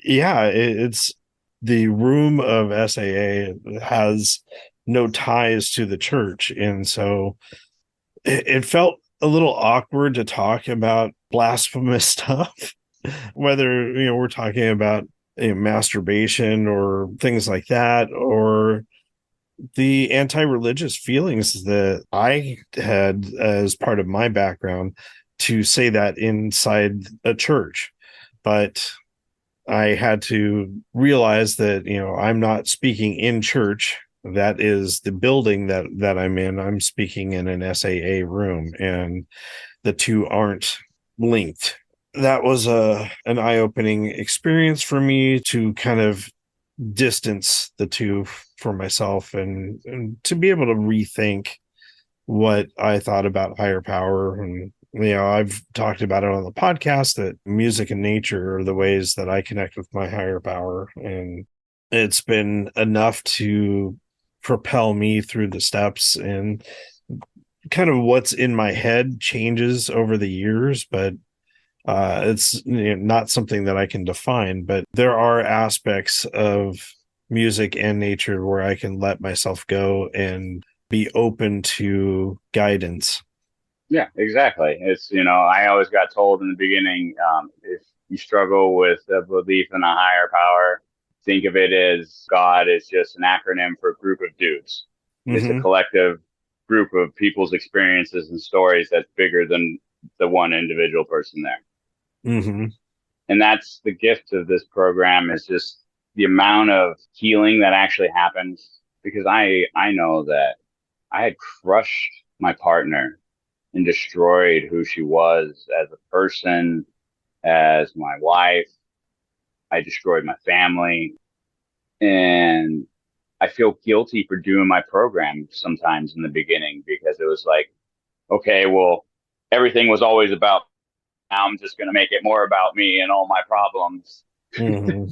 yeah, it's the room of SAA has no ties to the church, and so it felt a little awkward to talk about blasphemous stuff, whether we're talking about masturbation or things like that, or the anti-religious feelings that I had as part of my background to say that inside a church. But I had to realize that I'm not speaking in church. That is the building that I'm in. I'm speaking in an SAA room, and the two aren't linked. That was an eye-opening experience for me to kind of distance the two for myself, and to be able to rethink what I thought about higher power. And I've talked about it on the podcast that music and nature are the ways that I connect with my higher power, and it's been enough to propel me through the steps and kind of what's in my head changes over the years, but it's not something that I can define. But there are aspects of music and nature where I can let myself go and be open to guidance. Yeah, exactly. It's, I always got told in the beginning, if you struggle with a belief in a higher power, think of it as God is just an acronym for a group of dudes. It's a Mm-hmm. collective group of people's experiences and stories that's bigger than the one individual person there. Mm-hmm. And that's the gift of this program, is just the amount of healing that actually happens. Because I know that I had crushed my partner and destroyed who she was as a person, as my wife. I destroyed my family. And I feel guilty for doing my program sometimes in the beginning, because it was like, okay, well, everything was always about, now I'm just going to make it more about me and all my problems. Mm-hmm.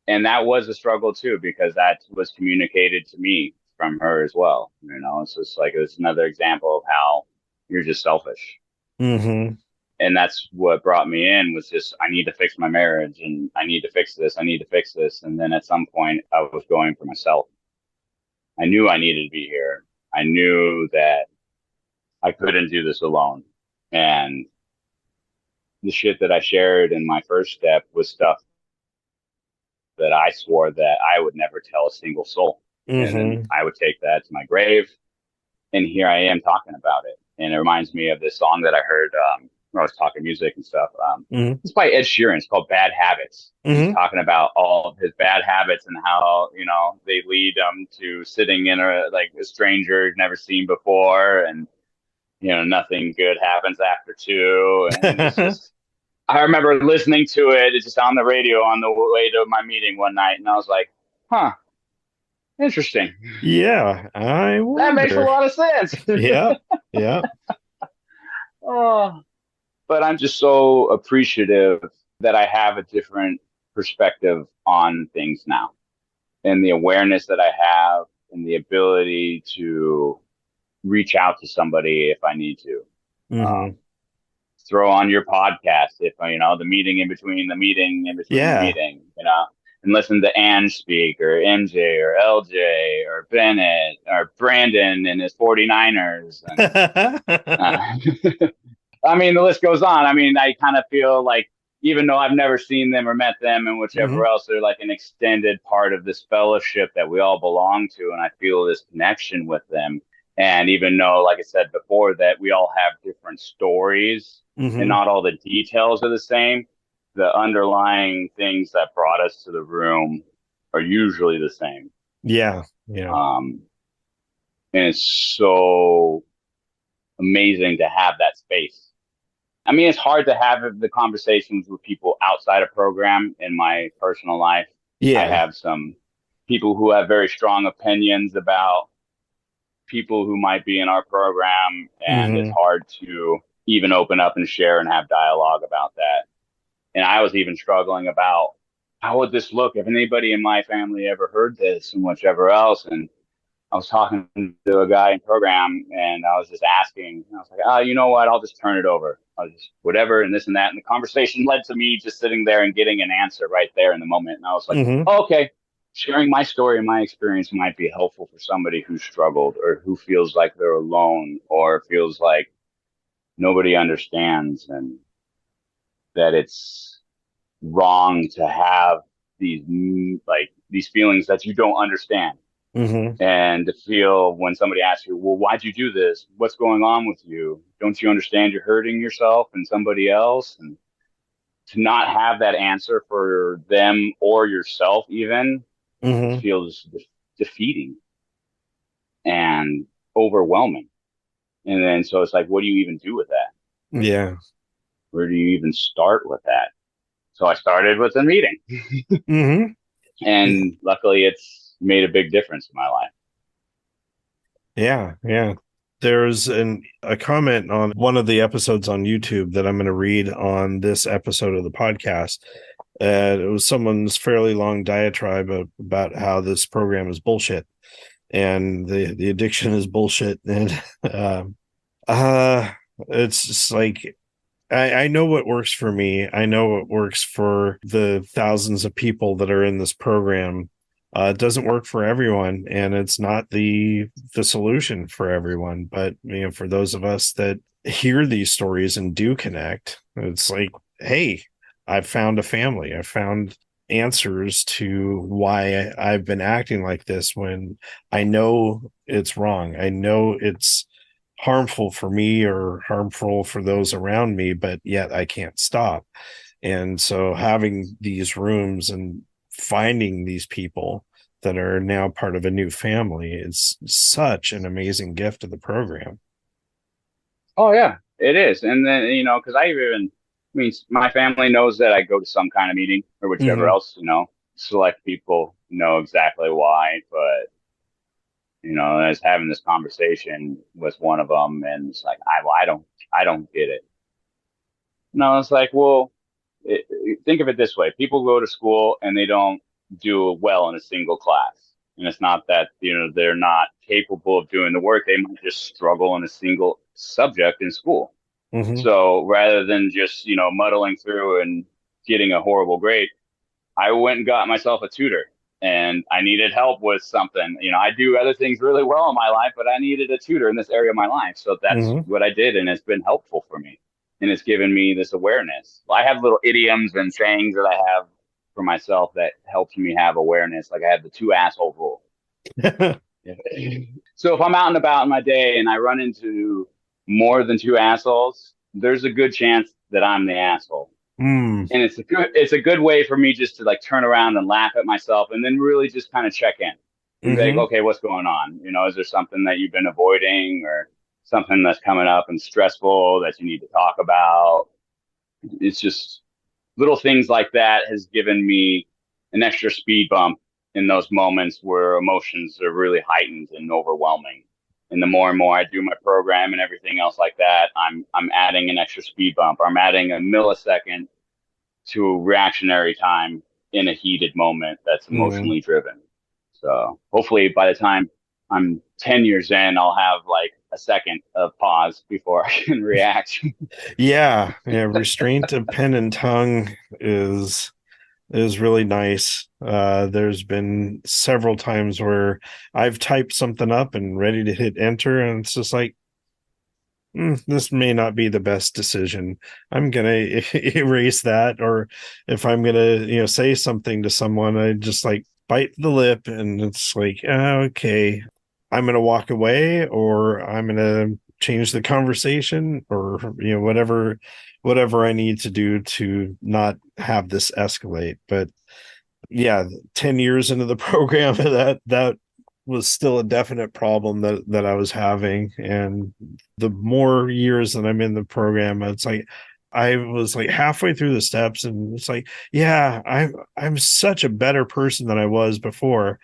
And that was a struggle too, because that was communicated to me from her as well. It's just like, it's another example of how you're just selfish. Mm-hmm. And that's what brought me in, was just, I need to fix my marriage, and I need to fix this. I need to fix this. And then at some point I was going for myself. I knew I needed to be here. I knew that I couldn't do this alone. And the shit that I shared in my first step was stuff that I swore that I would never tell a single soul. And then Mm-hmm. I would take that to my grave. And here I am talking about it. And it reminds me of this song that I heard when I was talking music and stuff. Mm-hmm. It's by Ed Sheeran. It's called Bad Habits. He's Mm-hmm. talking about all of his bad habits and how, they lead him to sitting in a stranger he's never seen before. And, nothing good happens after two. And it's just, I remember listening to it. It's just on the radio on the way to my meeting one night. And I was like, huh, interesting. Yeah, I That makes a wonder. lot of sense. Yeah, yeah. Oh, but I'm just so appreciative that I have a different perspective on things now, and the awareness that I have, and the ability to reach out to somebody if I need to. Mm-hmm. Um, Throw on your podcast if, the meeting in between the meeting in between the Yeah. meeting, and listen to Ange speak, or MJ, or LJ, or Bennett, or Brandon and his 49ers. And I mean, the list goes on. I mean, I kind of feel like, even though I've never seen them or met them and Mm-hmm. whichever else, they're like an extended part of this fellowship that we all belong to. And I feel this connection with them. And even though, like I said before, that we all have different stories and Mm-hmm. not all the details are the same, the underlying things that brought us to the room are usually the same. Yeah, yeah. Um, and it's so amazing to have that space. I mean, it's hard to have the conversations with people outside of program in my personal life. I Yeah. have some people who have very strong opinions about people who might be in our program, and it's Mm-hmm. hard to even open up and share and have dialogue about that. And I was even struggling about, how would this look if anybody in my family ever heard this and whichever else. And I was talking to a guy in program, and I was just asking, I was like, oh, you know what? I'll just turn it over. I'll just whatever, and this and that. And the conversation led to me just sitting there and getting an answer right there in the moment. And I was like, Mm-hmm. oh, okay, sharing my story and my experience might be helpful for somebody who struggled, or who feels like they're alone, or feels like nobody understands, and that it's wrong to have these, like, these feelings that you don't understand. Mm-hmm. And to feel when somebody asks you, well, why'd you do this? What's going on with you? Don't you understand you're hurting yourself and somebody else? And to not have that answer for them or yourself even Mm-hmm. feels defeating and overwhelming. And then so it's like, what do you even do with that? Yeah. Where do you even start with that? So I started with a meeting, Mm-hmm. and luckily it's made a big difference in my life. Yeah, yeah. There's a comment on one of the episodes on YouTube that I'm going to read on this episode of the podcast. It was someone's fairly long diatribe about how this program is bullshit. and the addiction is bullshit. And uh, it's just like I know what works for me. I know what works for the thousands of people that are in this program. It doesn't work for everyone, and it's not the solution for everyone. But for those of us that hear these stories and do connect, it's like, hey, I've found a family. I found answers to why I've been acting like this when I know it's wrong. I know it's harmful for me or harmful for those around me, but yet I can't stop. And so having these rooms and finding these people that are now part of a new family is such an amazing gift to the program. Oh yeah, it is. And then, because I mean, my family knows that I go to some kind of meeting or whichever Mm-hmm. else, select people know exactly why. But, I was having this conversation with one of them and it's like, I don't get it. No, it's like, well, think of it this way. People go to school and they don't do well in a single class. And it's not that, they're not capable of doing the work. They might just struggle in a single subject in school. Mm-hmm. So rather than just, muddling through and getting a horrible grade, I went and got myself a tutor and I needed help with something. I do other things really well in my life, but I needed a tutor in this area of my life. So that's Mm-hmm. what I did. And it's been helpful for me. And it's given me this awareness. I have little idioms and sayings that I have for myself that helps me have awareness. Like I have the two asshole rule. So if I'm out and about in my day and I run into more than two assholes, there's a good chance that I'm the asshole. mm. And it's a good way for me just to like turn around and laugh at myself and then really just kind of check in and be like, Mm-hmm. okay, what's going on? Is there something that you've been avoiding or something that's coming up and stressful that you need to talk about? It's just little things like that has given me an extra speed bump in those moments where emotions are really heightened and overwhelming. And the more and more I do my program and everything else like that, I'm adding an extra speed bump. I'm adding a millisecond to reactionary time in a heated moment that's Mm. emotionally driven. So hopefully by the time I'm 10 years in, I'll have like a second of pause before I can react. Yeah, restraint of pen and tongue is really nice. There's been several times where I've typed something up and ready to hit enter, and it's just like, this may not be the best decision. I'm gonna erase that, or if I'm gonna, say something to someone, I just like bite the lip, and it's like, okay, I'm gonna walk away, or I'm gonna change the conversation, or whatever I need to do to not have this escalate. But yeah, 10 years into the program, that was still a definite problem that I was having. And the more years that I'm in the program, it's like I was like halfway through the steps, and it's like, yeah, I'm such a better person than I was before.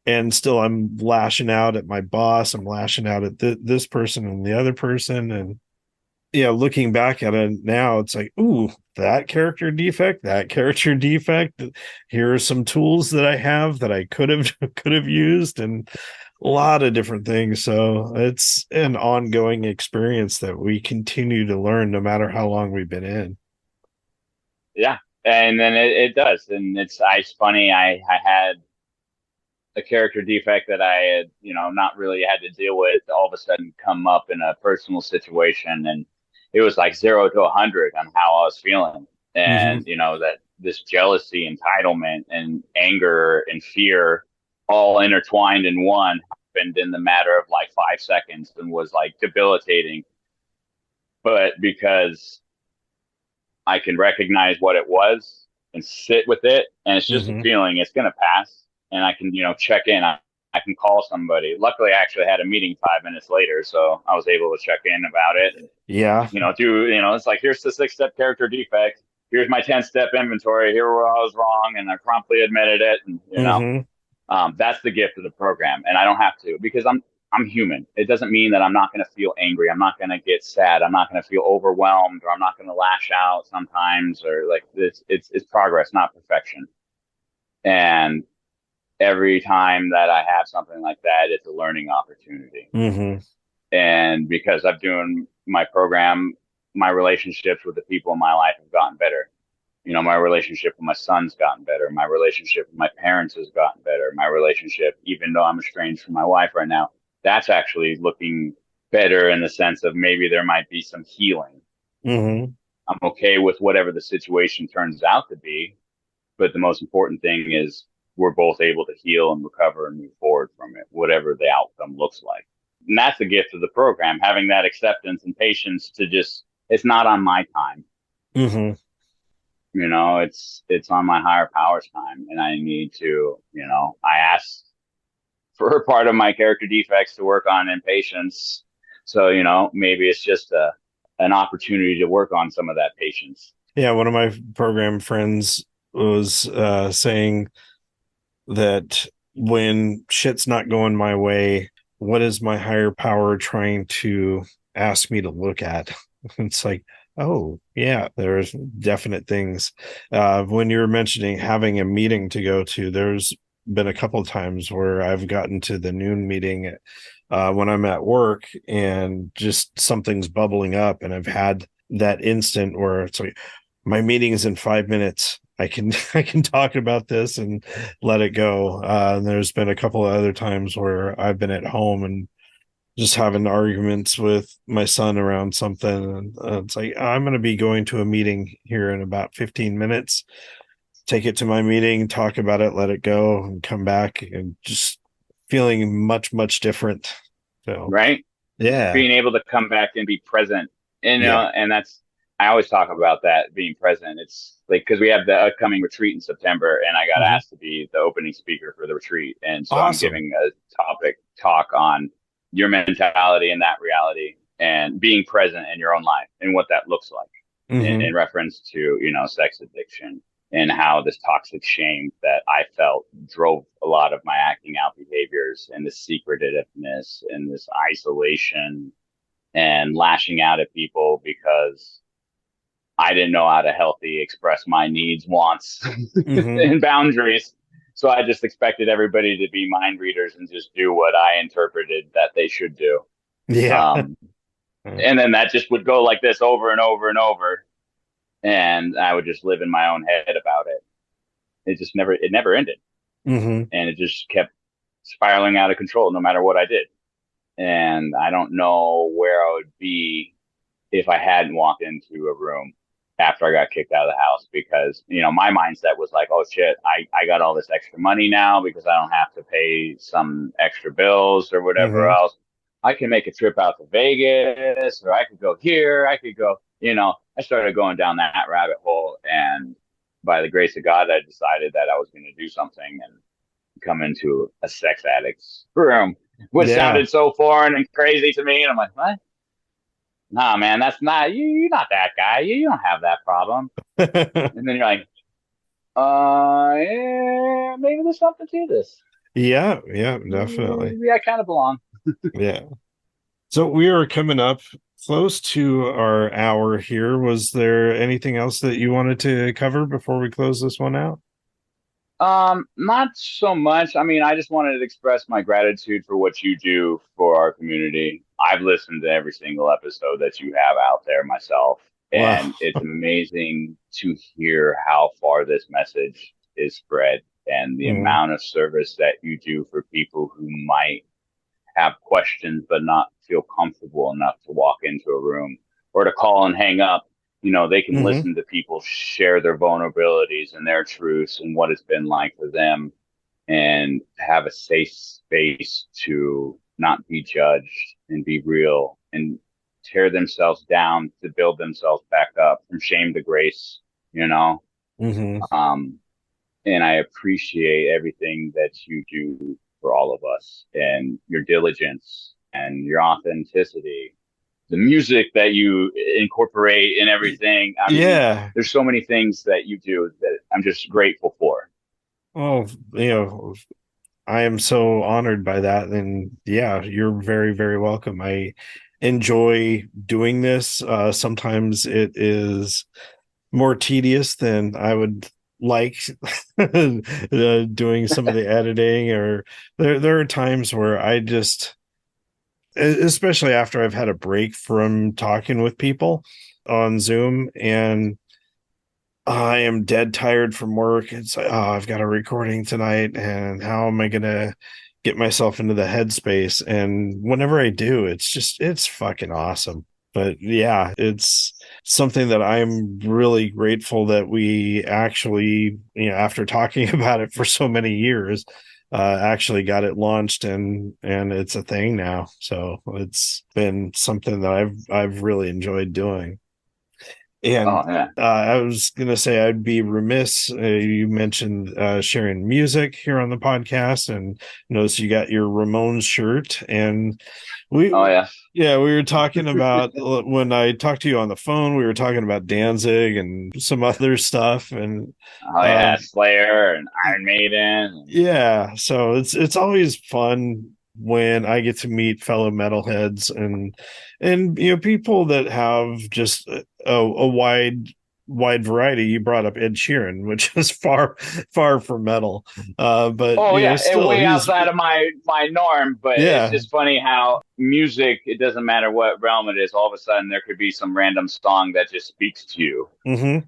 And still I'm lashing out at my boss, I'm lashing out at this person and the other person. And looking back at it now, it's like, ooh, that character defect. Here are some tools that I have that I could have used, and a lot of different things. So it's an ongoing experience that we continue to learn no matter how long we've been in. Yeah. And then it does. And it's funny. I had a character defect that I had, not really had to deal with all of a sudden come up in a personal situation. And it was like 0 to 100 on how I was feeling. Mm-hmm. And, that this jealousy, entitlement, and anger and fear all intertwined in one happened in the matter of like 5 seconds and was like debilitating. But because I can recognize what it was and sit with it. And it's just a Mm-hmm. feeling. It's going to pass. And I can, check in. I can call somebody. Luckily, I actually had a meeting 5 minutes later. So I was able to check in about it. And, Yeah. it's like, here's the 6 step character defect. Here's my 10 step inventory. Here where I was wrong. And I promptly admitted it. And, Mm-hmm. that's the gift of the program. And I don't have to because I'm human. It doesn't mean that I'm not going to feel angry. I'm not going to get sad. I'm not going to feel overwhelmed, or I'm not going to lash out sometimes, or like this. It's progress, not perfection. And every time that I have something like that, it's a learning opportunity. Mm-hmm. And because I'm doing my program, my relationships with the people in my life have gotten better. You know, my relationship with my son's gotten better. My relationship with my parents has gotten better. My relationship, even though I'm estranged from my wife right now, that's actually looking better in the sense of maybe there might be some healing. Mm-hmm. I'm okay with whatever the situation turns out to be, but the most important thing is we're both able to heal and recover and move forward from it, whatever the outcome looks like. And that's the gift of the program, having that acceptance and patience to just, it's not on my time. Mm-hmm. You know, it's on my higher power's time, and I need to, you know, I asked for part of my character defects to work on in patience. So, you know, maybe it's just an opportunity to work on some of that patience. Yeah, one of my program friends was saying that when shit's not going my way, what is my higher power trying to ask me to look at? It's like, oh, yeah, there's definite things. When you were mentioning having a meeting to go to, there's been a couple of times where I've gotten to the noon meeting when I'm at work and just something's bubbling up, and I've had that instant where it's like, my meeting is in 5 minutes. I can talk about this and let it go. And there's been a couple of other times where I've been at home and just having arguments with my son around something. And it's like, I'm going to be going to a meeting here in about 15 minutes. Take it to my meeting, talk about it, let it go, and come back and just feeling much, much different. So, Right? yeah. Being able to come back and be present. And, you Yeah. know, and that's, I always talk about that being present. It's like, because we have the upcoming retreat in September, and I got Mm-hmm. asked to be the opening speaker for the retreat. And so I'm Awesome. giving a talk on your mentality and that reality and being present in your own life and what that looks like Mm-hmm. in reference to, you know, sex addiction and how this toxic shame that I felt drove a lot of my acting out behaviors and this secretiveness and this isolation and lashing out at people because I didn't know how to healthy express my needs, wants, Mm-hmm. and boundaries. So I just expected everybody to be mind readers and just do what I interpreted that they should do. Yeah. Um, and then that just would go like this over and over and over. And I would just live in my own head about it. It never ended. Mm-hmm. And it just kept spiraling out of control no matter what I did. And I don't know where I would be if I hadn't walked into a room after I got kicked out of the house because, you know, my mindset was like, oh shit, I got all this extra money now because I don't have to pay some extra bills or whatever Mm-hmm. else. I can make a trip out to Vegas or I could go here. I could go, you know, I started going down that rabbit hole. And by the grace of God, I decided that I was going to do something and come into a sex addict's room, which Yeah. sounded so foreign and crazy to me. And I'm like, what? Nah, man, that's not you. You're not that guy. You don't have that problem. And then you're like, yeah, maybe there's something to this. Yeah, yeah, definitely. Maybe I kind of belong. Yeah. So we are coming up close to our hour here. Was there anything else that you wanted to cover before we close this one out? Not so much. I mean, I just wanted to express my gratitude for what you do for our community. I've listened to every single episode that you have out there myself, Wow. and it's amazing to hear how far this message is spread and the Mm, amount of service that you do for people who might have questions but not feel comfortable enough to walk into a room or to call and hang up. You know, they can hmm. listen to people share their vulnerabilities and their truths and what it's been like for them and have a safe space to not be judged and be real and tear themselves down to build themselves back up from shame to grace, you know? Hmm. Um, and I appreciate everything that you do for all of us and your diligence and your authenticity, the music that you incorporate in everything. I mean, Yeah. there's so many things that you do that I'm just grateful for. Well, I am so honored by that. And yeah, you're very, very welcome. I enjoy doing this. Sometimes it is more tedious than I would like doing some of the editing, or there are times where I just, especially after I've had a break from talking with people on Zoom, and I am dead tired from work. It's like, oh, I've got a recording tonight, and how am I gonna get myself into the headspace? And whenever I do, it's fucking awesome. But yeah, it's something that I'm really grateful that we actually, after talking about it for so many years, actually got it launched, and it's a thing now. So it's been something that I've really enjoyed doing. And Oh yeah. I was going to say, I'd be remiss. You mentioned sharing music here on the podcast, and notice you got your Ramones shirt. And we, Oh yeah. yeah, we were talking about, when I talked to you on the phone, we were talking about Danzig and some other stuff. And Oh yeah. um, Slayer and Iron Maiden. yeah, so it's always fun when I get to meet fellow metalheads, and people that have just a wide variety. You brought up Ed Sheeran, which is far from metal, but Oh yeah, and still way he's, outside of my norm, but it's yeah. just funny how music, it doesn't matter what realm it is, all of a sudden there could be some random song that just speaks to you. Mm-hmm.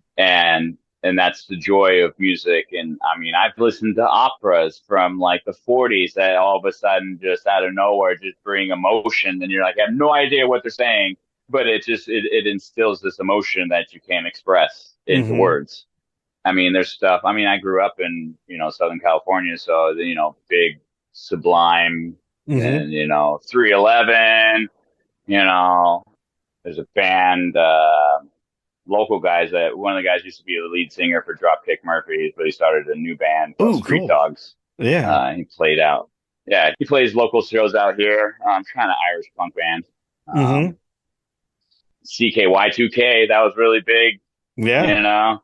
And that's the joy of music. And I mean, I've listened to operas from like the 40s that all of a sudden just out of nowhere just bring emotion, and you're like, I have no idea what they're saying, but it instills this emotion that you can't express into Mm-hmm. words. I mean, there's stuff. I mean, I grew up in, Southern California, so, big Sublime Mm-hmm. and, 311, you know, there's a band, local guys, that one of the guys used to be the lead singer for Dropkick Murphys, but he started a new band called Oh, Street cool. Dogs. Yeah. He played out. Yeah, he plays local shows out here. Kind of Irish punk band. Mm-hmm. CKY2K, that was really big, Yeah. you know.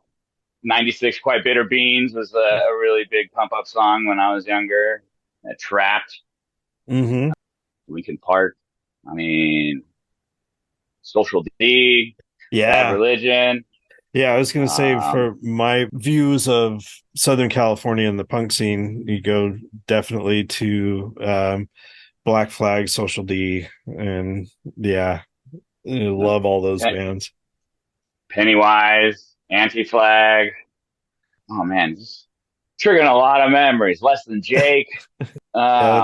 96 Quite Bitter Beans was a really big pump up song when I was younger. Trapped, Mm-hmm. Linkin Park. I mean, Social D, Bad Yeah. Religion. Yeah, I was going to say, Um, for my views of Southern California and the punk scene, you go definitely to Black Flag, Social D, and yeah, I love all those bands. Pennywise, Anti Flag. Oh man, just triggering a lot of memories. Less Than Jake. Yeah.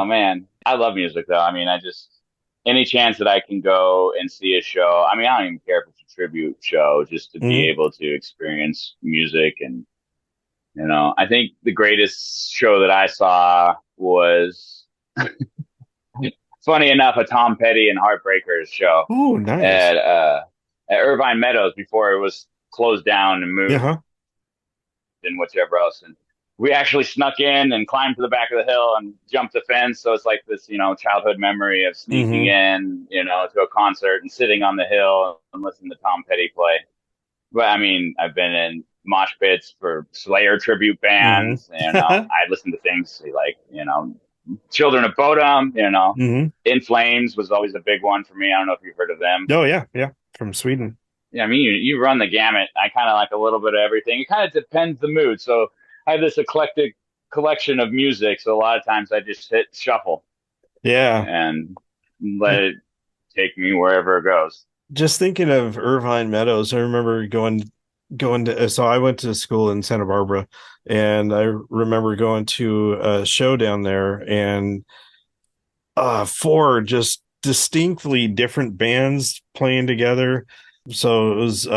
Oh man, I love music though. I mean, I just any chance that I can go and see a show. I mean, I don't even care if it's a tribute show, just to be Mhm. able to experience music. And I think the greatest show that I saw was, funny enough, a Tom Petty and Heartbreakers show Oh, nice. at uh at Irvine Meadows before it was closed down and Yeah. moved Huh? and whatever else. And we actually snuck in and climbed to the back of the hill and jumped the fence. So it's like this, childhood memory of sneaking Hmm. in, to a concert and sitting on the hill and listening to Tom Petty play. But I mean, I've been in mosh pits for Slayer tribute Hmm. bands. I listened to things like, Children of Bodom, Hmm. In Flames was always a big one for me. I don't know if you've heard of them. Oh, yeah. Yeah. From Sweden. Yeah, I mean, you run the gamut. I kind of like a little bit of everything. It kind of depends the mood. So I have this eclectic collection of music. So a lot of times I just hit shuffle Yeah. and let it take me wherever it goes. Just thinking of Irvine Meadows, I remember going to, so I went to school in Santa Barbara, and I remember going to a show down there, and four just distinctly different bands playing together. So it was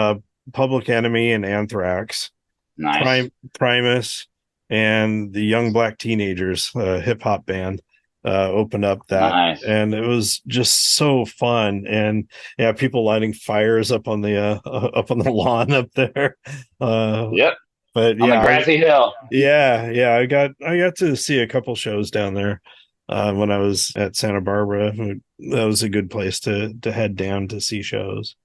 Public Enemy and Anthrax, Nice, Primus, and the Young Black Teenagers, hip hop band, opened up that, nice. and it was just so fun. And yeah, people lighting fires up on the up on the lawn up there. Uh, Yep, but on the yeah, grassy hill. yeah, I got to see a couple shows down there when I was at Santa Barbara. That was a good place to head down to see shows.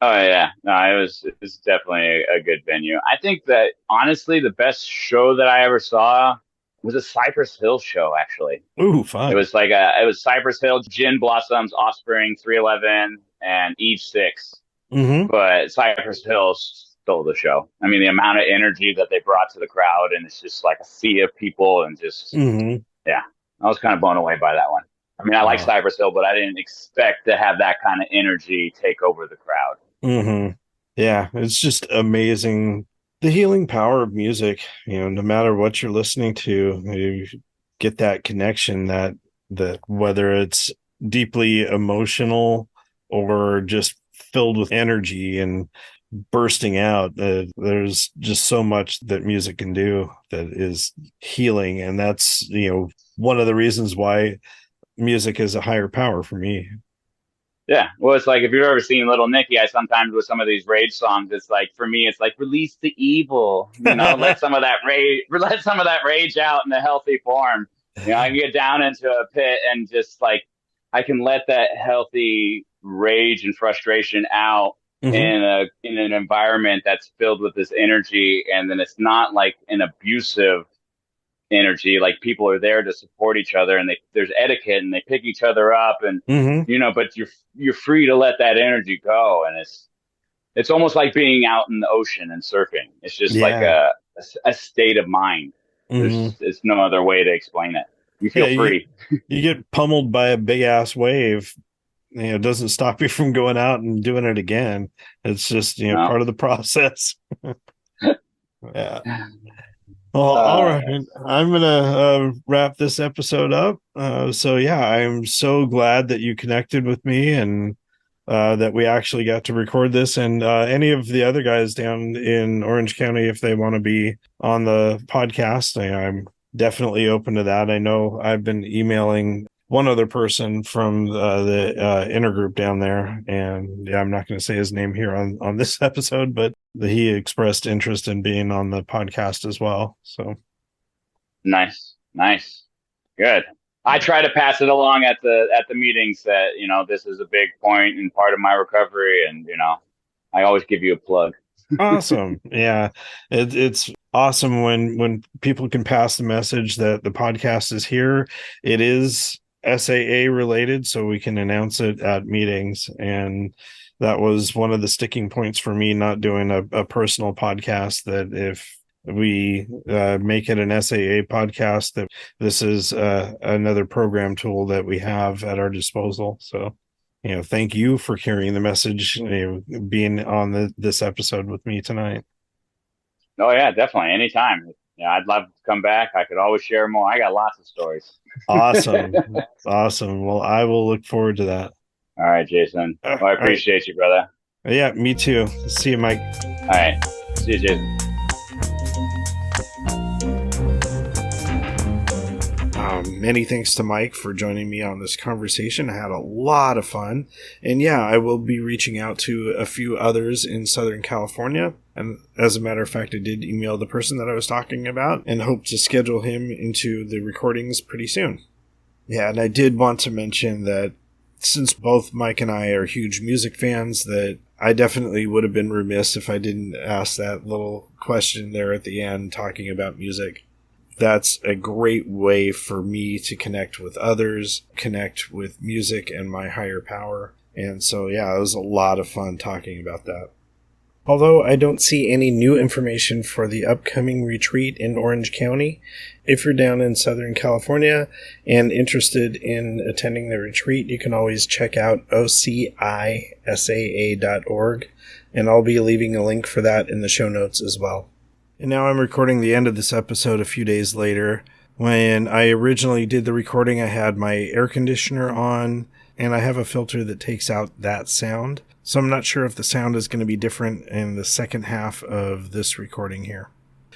Oh yeah, no, it was definitely a good venue. I think that honestly, the best show that I ever saw was a Cypress Hill show. Actually, Ooh, it fun. was it was Cypress Hill, Gin Blossoms, Offspring, 311, and Eve Six. Mm-hmm. But Cypress Hill stole the show. I mean, the amount of energy that they brought to the crowd, and it's just like a sea of people, and just yeah, I was kind of blown away by that one. I mean, I like Cypress Hill, but I didn't expect to have that kind of energy take over the crowd. Yeah, it's just amazing. The healing power of music, no matter what you're listening to, you get that connection that whether it's deeply emotional or just filled with energy and bursting out, there's just so much that music can do that is healing. And that's, one of the reasons why music is a higher power for me. Yeah. Well, it's like if you've ever seen Little Nicky, I sometimes with some of these rage songs, it's like for me, it's like release the evil, let some of that rage out in a healthy form. I can get down into a pit and just like I can let that healthy rage and frustration out in an environment that's filled with this energy, and then it's not like an abusive energy. Like people are there to support each other, and there's etiquette, and they pick each other up, and but you're free to let that energy go, and it's almost like being out in the ocean and surfing. It's just like a state of mind. There's no other way to explain it. You feel free. You get pummeled by a big ass wave. It doesn't stop you from going out and doing it again. It's just part of the process. Yeah. Well, all right. I'm gonna wrap this episode up. So yeah, I'm so glad that you connected with me and that we actually got to record this. And any of the other guys down in Orange County, if they want to be on the podcast, I'm definitely open to that. I know I've been emailing one other person from the intergroup down there, and I'm not going to say his name here on this episode, but he expressed interest in being on the podcast as well. So nice, good. I try to pass it along at the meetings that this is a big point and part of my recovery, and I always give you a plug. Awesome. Yeah, it's awesome when people can pass the message that the podcast is here. It is SAA related, so we can announce it at meetings. And that was one of the sticking points for me not doing a personal podcast, that if we make it an SAA podcast, that this is another program tool that we have at our disposal. So thank you for carrying the message, being on this episode with me tonight. Oh yeah, definitely. Anytime. Yeah, I'd love to come back. I could always share more. I got lots of stories. Awesome. Well, I will look forward to that. All right, Jason. Well, I appreciate you, brother. Yeah, me too. See you, Mike. All right. See you, Jason. Many thanks to Mike for joining me on this conversation. I had a lot of fun. And yeah, I will be reaching out to a few others in Southern California. And as a matter of fact, I did email the person that I was talking about and hope to schedule him into the recordings pretty soon. Yeah, and I did want to mention that since both Mike and I are huge music fans, that I definitely would have been remiss if I didn't ask that little question there at the end talking about music. That's a great way for me to connect with others, connect with music and my higher power. And so, yeah, it was a lot of fun talking about that. Although I don't see any new information for the upcoming retreat in Orange County, if you're down in Southern California and interested in attending the retreat, you can always check out OCISAA.org, and I'll be leaving a link for that in the show notes as well. And now I'm recording the end of this episode a few days later. When I originally did the recording, I had my air conditioner on, and I have a filter that takes out that sound. So I'm not sure if the sound is going to be different in the second half of this recording here.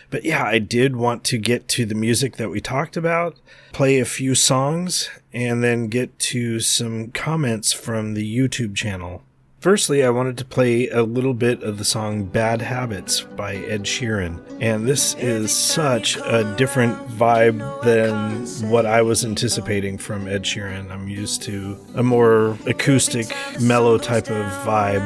But yeah, I did want to get to the music that we talked about, play a few songs, and then get to some comments from the YouTube channel. Firstly, I wanted to play a little bit of the song Bad Habits by Ed Sheeran. And this is such a different vibe than what I was anticipating from Ed Sheeran. I'm used to a more acoustic, mellow type of vibe.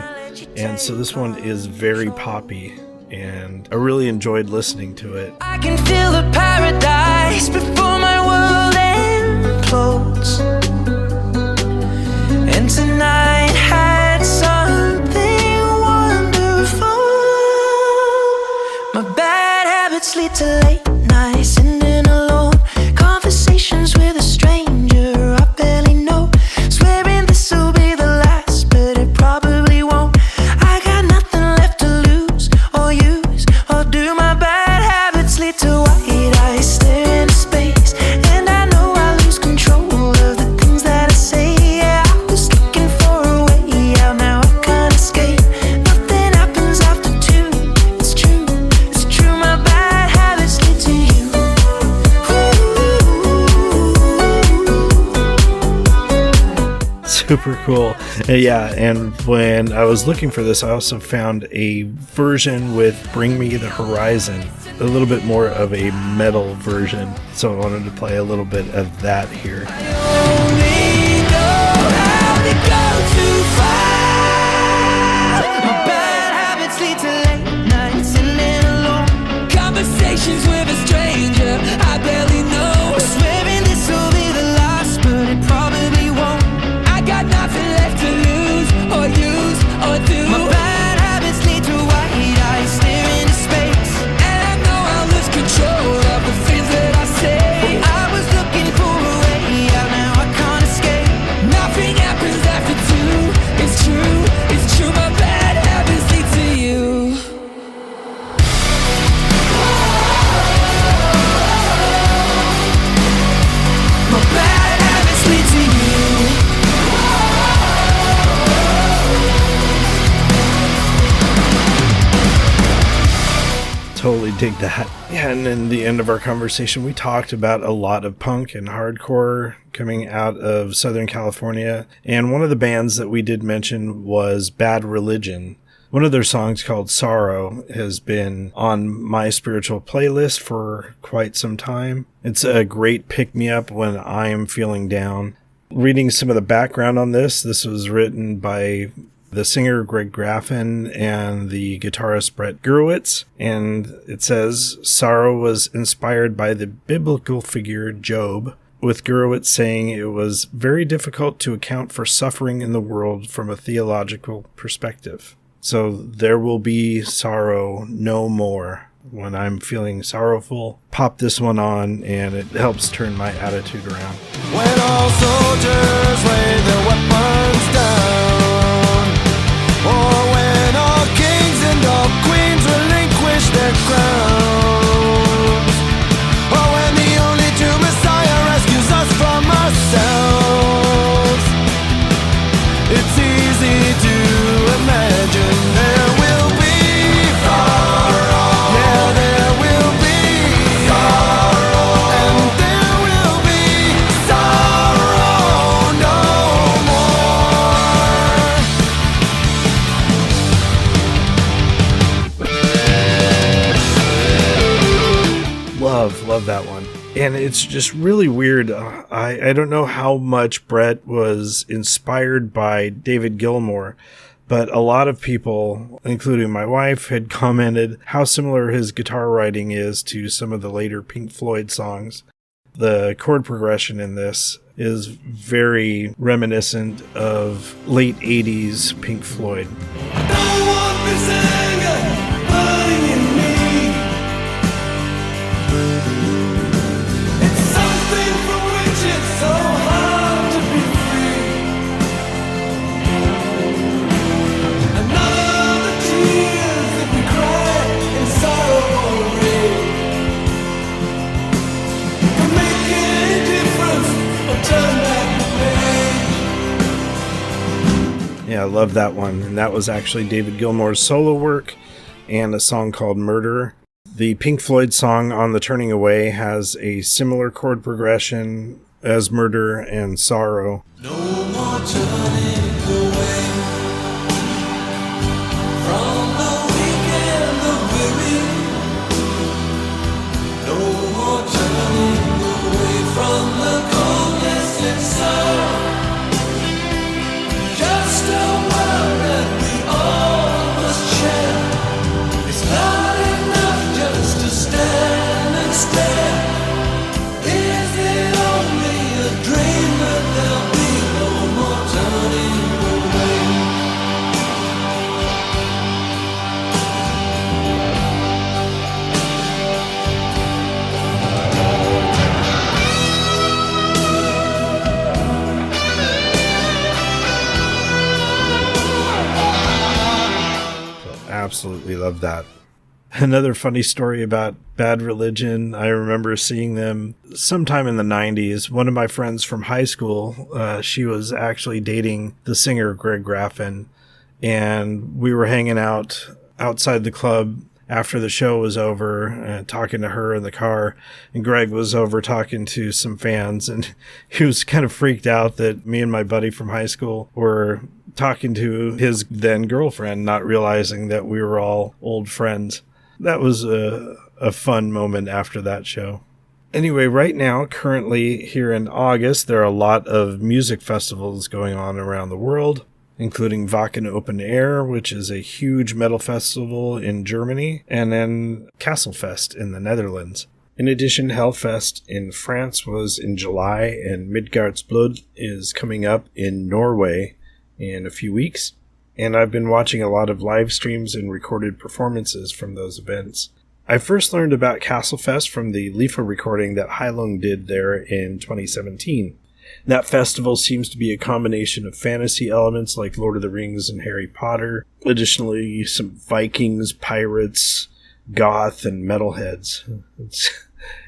And so this one is very poppy, and I really enjoyed listening to it. I can feel the paradise before my world implodes. And tonight had something wonderful. Super cool. Yeah, and when I was looking for this, I also found a version with Bring Me the Horizon, a little bit more of a metal version. So I wanted to play a little bit of that here. Conversations with a stranger I barely know. Swearing this will be the last, but it probably won't. I got nothing left to lose or use or do. My bad habits lead to white eyes staring into space, and I know I'll lose control of the things that I say. I was looking for a way out, now I can't escape. Nothing happens after two. It's true, it's true. My bad habits lead to you. Totally dig that. Yeah, and in the end of our conversation, we talked about a lot of punk and hardcore coming out of Southern California. And one of the bands that we did mention was Bad Religion. One of their songs called Sorrow has been on my spiritual playlist for quite some time. It's a great pick-me-up when I am feeling down. Reading some of the background on this was written by the singer Greg Graffin and the guitarist Brett Gurewitz, and it says Sorrow was inspired by the biblical figure Job, with Gurewitz saying it was very difficult to account for suffering in the world from a theological perspective. So there will be sorrow no more. When I'm feeling sorrowful, pop this one on and it helps turn my attitude around. When all soldiers lay their weapons down, or when all kings and all queens relinquish their crowns, or when the only true Messiah rescues us from ourselves, it's easy to imagine there will be sorrow. Yeah, there will be sorrow, and there will be sorrow no more. Love that one. And it's just really weird. I don't know how much Brett was inspired by David Gilmour, but a lot of people, including my wife, had commented how similar his guitar writing is to some of the later Pink Floyd songs. The chord progression in this is very reminiscent of late 80s Pink Floyd. I don't want this anger burning in me. It's something from which it's so hard to be free. Another tears that we cry in sorrow or rage. Can make any difference or turn back the pain. Yeah, I love that one. And that was actually David Gilmour's solo work and a song called Murder. The Pink Floyd song On the Turning Away has a similar chord progression as Murder and Sorrow. No more turning away from the weak and the weary. No more turning away from the coldness inside. Just a world that we all must share. It's not enough just to stand and stare. Is it only a dream that there'll be no more turning away? Absolutely love that. Another funny story about Bad Religion. I remember seeing them sometime in the 90s. One of my friends from high school, she was actually dating the singer Greg Graffin, and we were hanging out outside the club after the show was over, talking to her in the car, and Greg was over talking to some fans, and he was kind of freaked out that me and my buddy from high school were talking to his then girlfriend, not realizing that we were all old friends. That was a fun moment after that show. Anyway, right now, currently here in August, there are a lot of music festivals going on around the world, including Wacken Open Air, which is a huge metal festival in Germany, and then Castlefest in the Netherlands. In addition, Hellfest in France was in July, and Midgard's Blood is coming up in Norway in a few weeks. And I've been watching a lot of live streams and recorded performances from those events. I first learned about Castlefest from the LIFA recording that Heilung did there in 2017. That festival seems to be a combination of fantasy elements like Lord of the Rings and Harry Potter. Additionally, some Vikings, pirates, goth, and metalheads.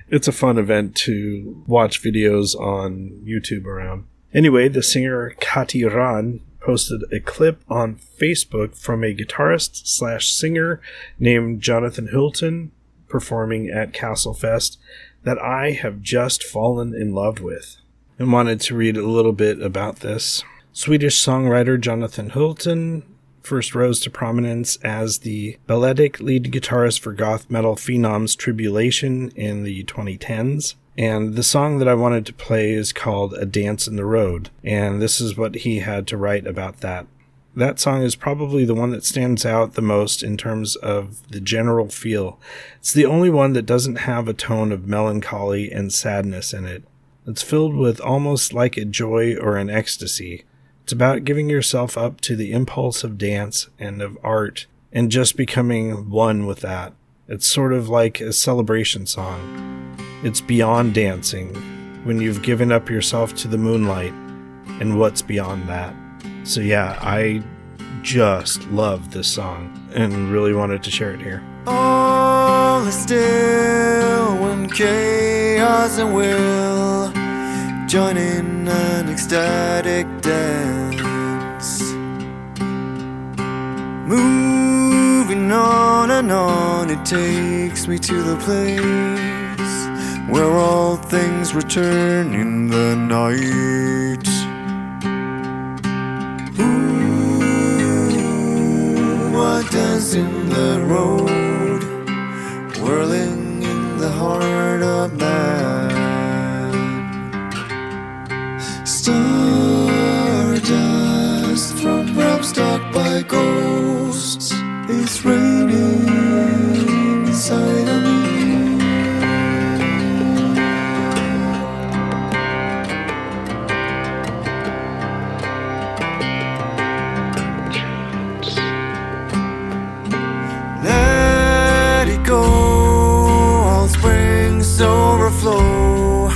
It's a fun event to watch videos on YouTube around. Anyway, the singer Kati Ran posted a clip on Facebook from a guitarist/singer named Jonathan Hilton performing at Castlefest that I have just fallen in love with, and wanted to read a little bit about this. Swedish songwriter Jonathan Hilton first rose to prominence as the balletic lead guitarist for goth metal phenoms Tribulation in the 2010s. And the song that I wanted to play is called A Dance in the Road, and this is what he had to write about that. That song is probably the one that stands out the most in terms of the general feel. It's the only one that doesn't have a tone of melancholy and sadness in it. It's filled with almost like a joy or an ecstasy. It's about giving yourself up to the impulse of dance and of art, and just becoming one with that. It's sort of like a celebration song. It's beyond dancing, when you've given up yourself to the moonlight, and what's beyond that. So yeah, I just love this song, and really wanted to share it here. All is still when chaos and will join in an ecstatic dance. Moving on and on, it takes me to the place where all things return in the night. Ooh, a dance in the road, whirling in the heart of man. Stardust from wraps stuck by ghosts is raining inside of me. Let it go, all springs overflow,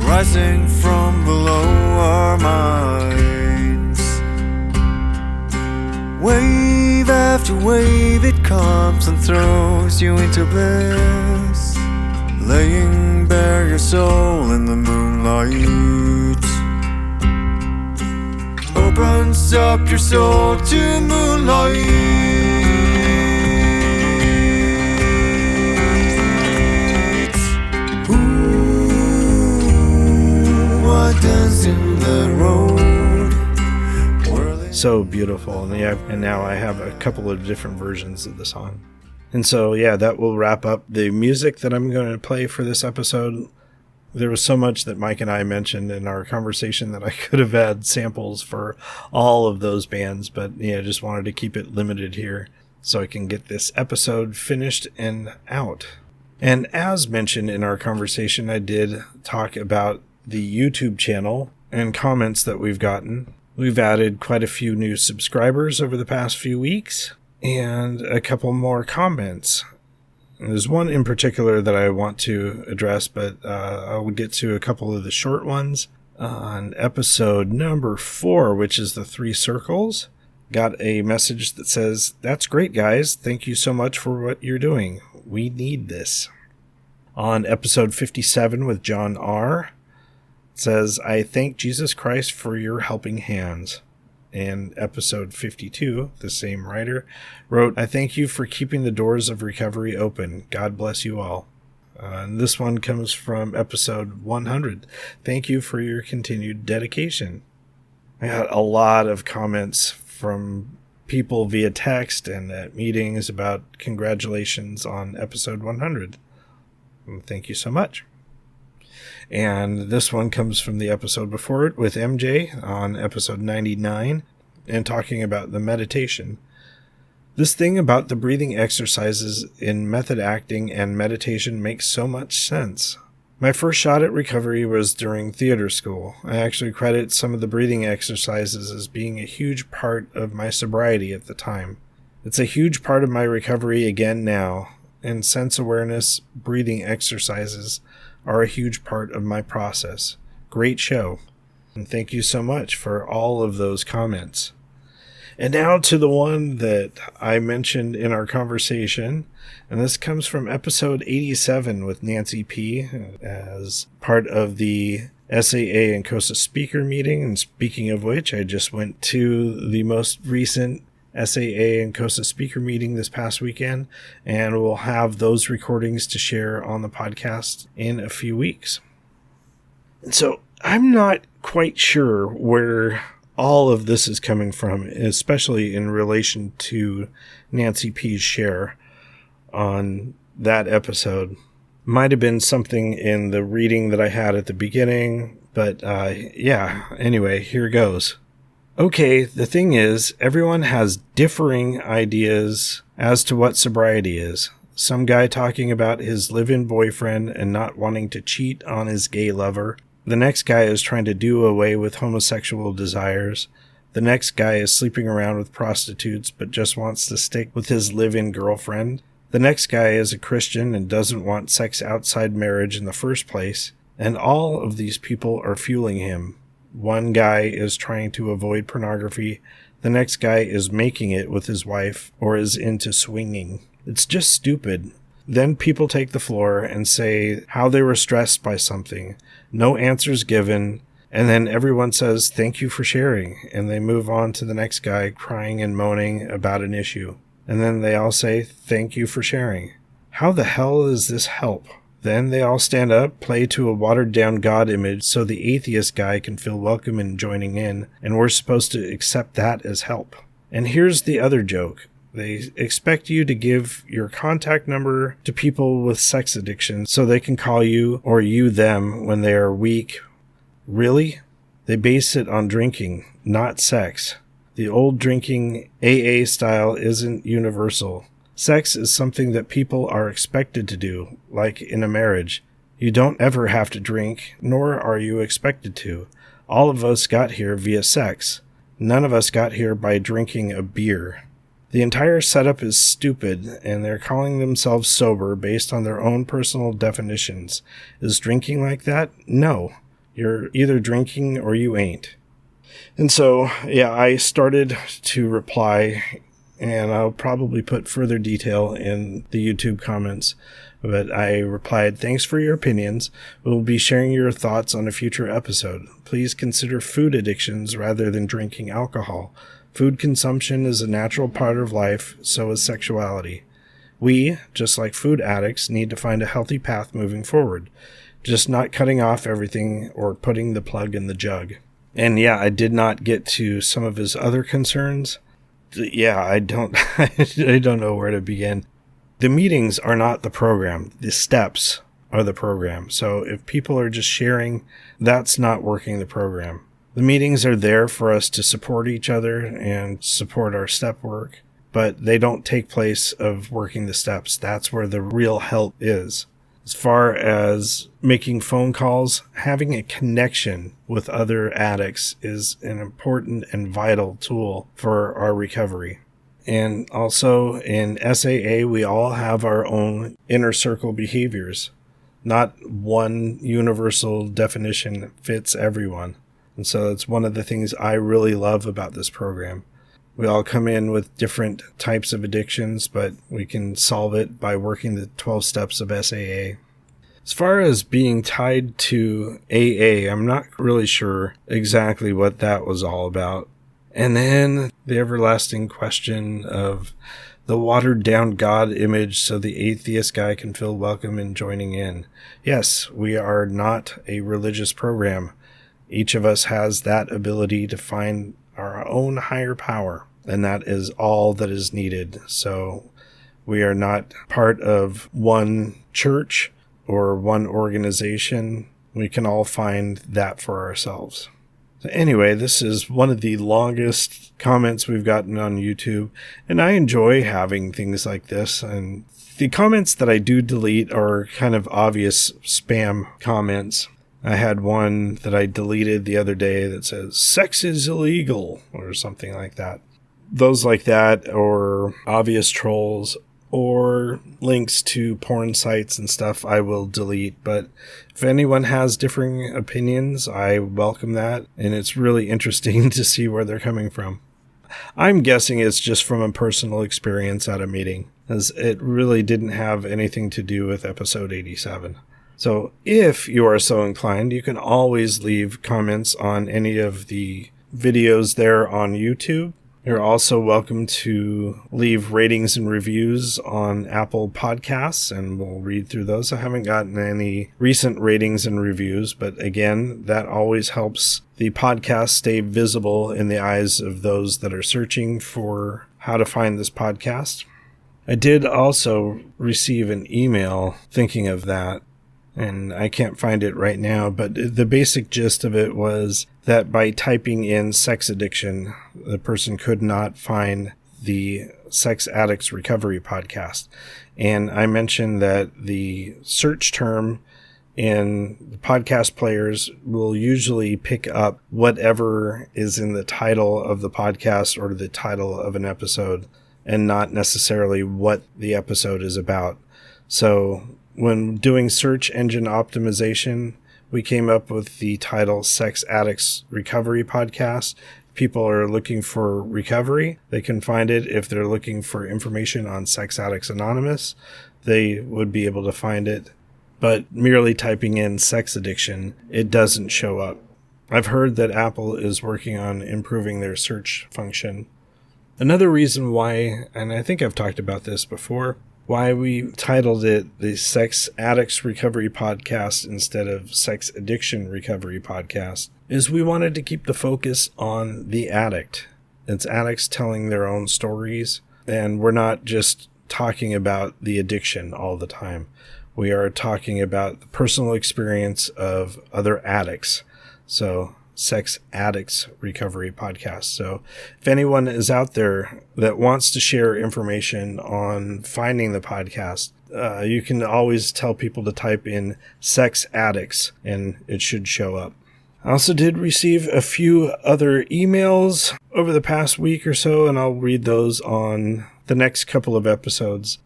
rising from below our minds. Wave after wave it comes and throws you into bliss, laying bare your soul in the moonlight. Opens up your soul to moonlight. Dance in the road. So beautiful, and now I have a couple of different versions of the song. And so yeah, that will wrap up the music that I'm going to play for this episode. There was so much that Mike and I mentioned in our conversation that I could have had samples for all of those bands, but yeah, just wanted to keep it limited here so I can get this episode finished and out. And as mentioned in our conversation, I did talk about the YouTube channel and comments that we've gotten. We've added quite a few new subscribers over the past few weeks and a couple more comments. And there's one in particular that I want to address, but I'll get to a couple of the short ones. On episode number 4, which is the 3 circles, got a message that says, "That's great, guys. Thank you so much for what you're doing. We need this." On episode 57 with John R., says, "I thank Jesus Christ for your helping hands." And episode 52, the same writer, wrote, "I thank you for keeping the doors of recovery open. God bless you all." And this one comes from episode 100. "Thank you for your continued dedication." I got a lot of comments from people via text and at meetings about congratulations on episode 100. And thank you so much. And this one comes from the episode before it with MJ on episode 99 and talking about the meditation. "This thing about the breathing exercises in method acting and meditation makes so much sense. My first shot at recovery was during theater school. I actually credit some of the breathing exercises as being a huge part of my sobriety at the time. It's a huge part of my recovery again now, and sense awareness breathing exercises are a huge part of my process. Great show. And thank you so much for all of those comments." And now to the one that I mentioned in our conversation, and this comes from episode 87 with Nancy P. as part of the SAA and COSA speaker meeting. And speaking of which, I just went to the most recent SAA and COSA speaker meeting this past weekend, and we'll have those recordings to share on the podcast in a few weeks. And so I'm not quite sure where all of this is coming from, especially in relation to Nancy P's share on that episode. Might have been something in the reading that I had at the beginning, but anyway, here goes. "Okay, the thing is, everyone has differing ideas as to what sobriety is. Some guy talking about his live-in boyfriend and not wanting to cheat on his gay lover. The next guy is trying to do away with homosexual desires. The next guy is sleeping around with prostitutes but just wants to stick with his live-in girlfriend. The next guy is a Christian and doesn't want sex outside marriage in the first place. And all of these people are fueling him. One guy is trying to avoid pornography. The next guy is making it with his wife or is into swinging. It's just stupid. Then people take the floor and say how they were stressed by something. No answers given. And then everyone says, thank you for sharing. And they move on to the next guy crying and moaning about an issue. And then they all say, thank you for sharing. How the hell does this help? Then they all stand up, play to a watered-down God image so the atheist guy can feel welcome in joining in, and we're supposed to accept that as help. And here's the other joke. They expect you to give your contact number to people with sex addiction so they can call you or you them when they are weak. Really? They base it on drinking, not sex. The old drinking AA style isn't universal. Sex is something that people are expected to do, like in a marriage. You don't ever have to drink, nor are you expected to. All of us got here via sex. None of us got here by drinking a beer. The entire setup is stupid, and they're calling themselves sober based on their own personal definitions. Is drinking like that? No. You're either drinking or you ain't. And so, I started to reply, and I'll probably put further detail in the YouTube comments. But I replied, thanks for your opinions. We'll be sharing your thoughts on a future episode. Please consider food addictions rather than drinking alcohol. Food consumption is a natural part of life, so is sexuality. We, just like food addicts, need to find a healthy path moving forward. Just not cutting off everything or putting the plug in the jug. And I did not get to some of his other concerns. I don't know where to begin. The meetings are not the program. The steps are the program. So if people are just sharing, that's not working the program. The meetings are there for us to support each other and support our step work, but they don't take place of working the steps. That's where the real help is. As far as making phone calls, having a connection with other addicts is an important and vital tool for our recovery. And also in SAA, we all have our own inner circle behaviors. Not one universal definition fits everyone. And so it's one of the things I really love about this program. We all come in with different types of addictions, but we can solve it by working the 12 steps of SAA. As far as being tied to AA, I'm not really sure exactly what that was all about. And then the everlasting question of the watered down God image so the atheist guy can feel welcome in joining in. Yes, we are not a religious program. Each of us has that ability to find our own higher power, and that is all that is needed. So we are not part of one church or one organization. We can all find that for ourselves. So anyway, this is one of the longest comments we've gotten on YouTube, and I enjoy having things like this. And the comments that I do delete are kind of obvious spam comments. I had one that I deleted the other day that says, "Sex is illegal," or something like that. Those like that, or obvious trolls, or links to porn sites and stuff, I will delete. But if anyone has differing opinions, I welcome that, and it's really interesting to see where they're coming from. I'm guessing it's just from a personal experience at a meeting, as it really didn't have anything to do with episode 87. So if you are so inclined, you can always leave comments on any of the videos there on YouTube. You're also welcome to leave ratings and reviews on Apple Podcasts, and we'll read through those. I haven't gotten any recent ratings and reviews, but again, that always helps the podcast stay visible in the eyes of those that are searching for how to find this podcast. I did also receive an email thinking of that, and I can't find it right now, but the basic gist of it was that by typing in sex addiction, the person could not find the Sex Addicts Recovery Podcast. And I mentioned that the search term in the podcast players will usually pick up whatever is in the title of the podcast or the title of an episode, and not necessarily what the episode is about. So when doing search engine optimization, we came up with the title Sex Addicts Recovery Podcast. People are looking for recovery, they can find it. If they're looking for information on Sex Addicts Anonymous, they would be able to find it. But merely typing in sex addiction, it doesn't show up. I've heard that Apple is working on improving their search function. Another reason why, and I think I've talked about this before, why we titled it the Sex Addicts Recovery Podcast instead of Sex Addiction Recovery Podcast is we wanted to keep the focus on the addict. It's addicts telling their own stories, and we're not just talking about the addiction all the time. We are talking about the personal experience of other addicts. So Sex Addicts Recovery Podcast. So if anyone is out there that wants to share information on finding the podcast, you can always tell people to type in sex addicts and it should show up. I also did receive a few other emails over the past week or so, and I'll read those on the next couple of episodes.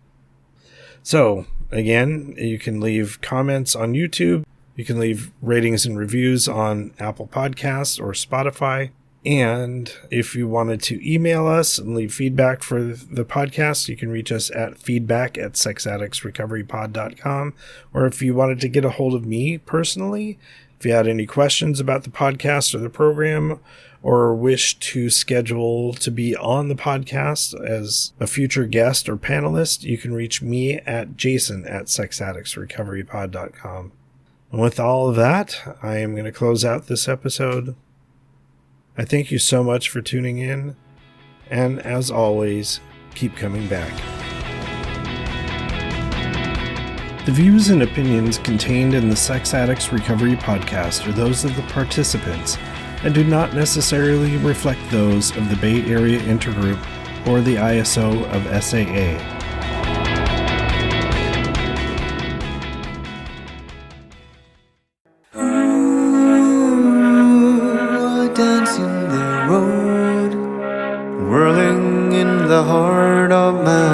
So again, you can leave comments on YouTube. You can leave ratings and reviews on Apple Podcasts or Spotify. And if you wanted to email us and leave feedback for the podcast, you can reach us at feedback@sexaddictsrecoverypod.com. Or if you wanted to get a hold of me personally, if you had any questions about the podcast or the program, or wish to schedule to be on the podcast as a future guest or panelist, you can reach me at jason@sexaddictsrecoverypod.com. And with all of that, I am going to close out this episode. I thank you so much for tuning in, and as always, keep coming back. The views and opinions contained in the Sex Addicts Recovery Podcast are those of the participants and do not necessarily reflect those of the Bay Area Intergroup or the ISO of SAA. Dancing the road, whirling in the heart of man.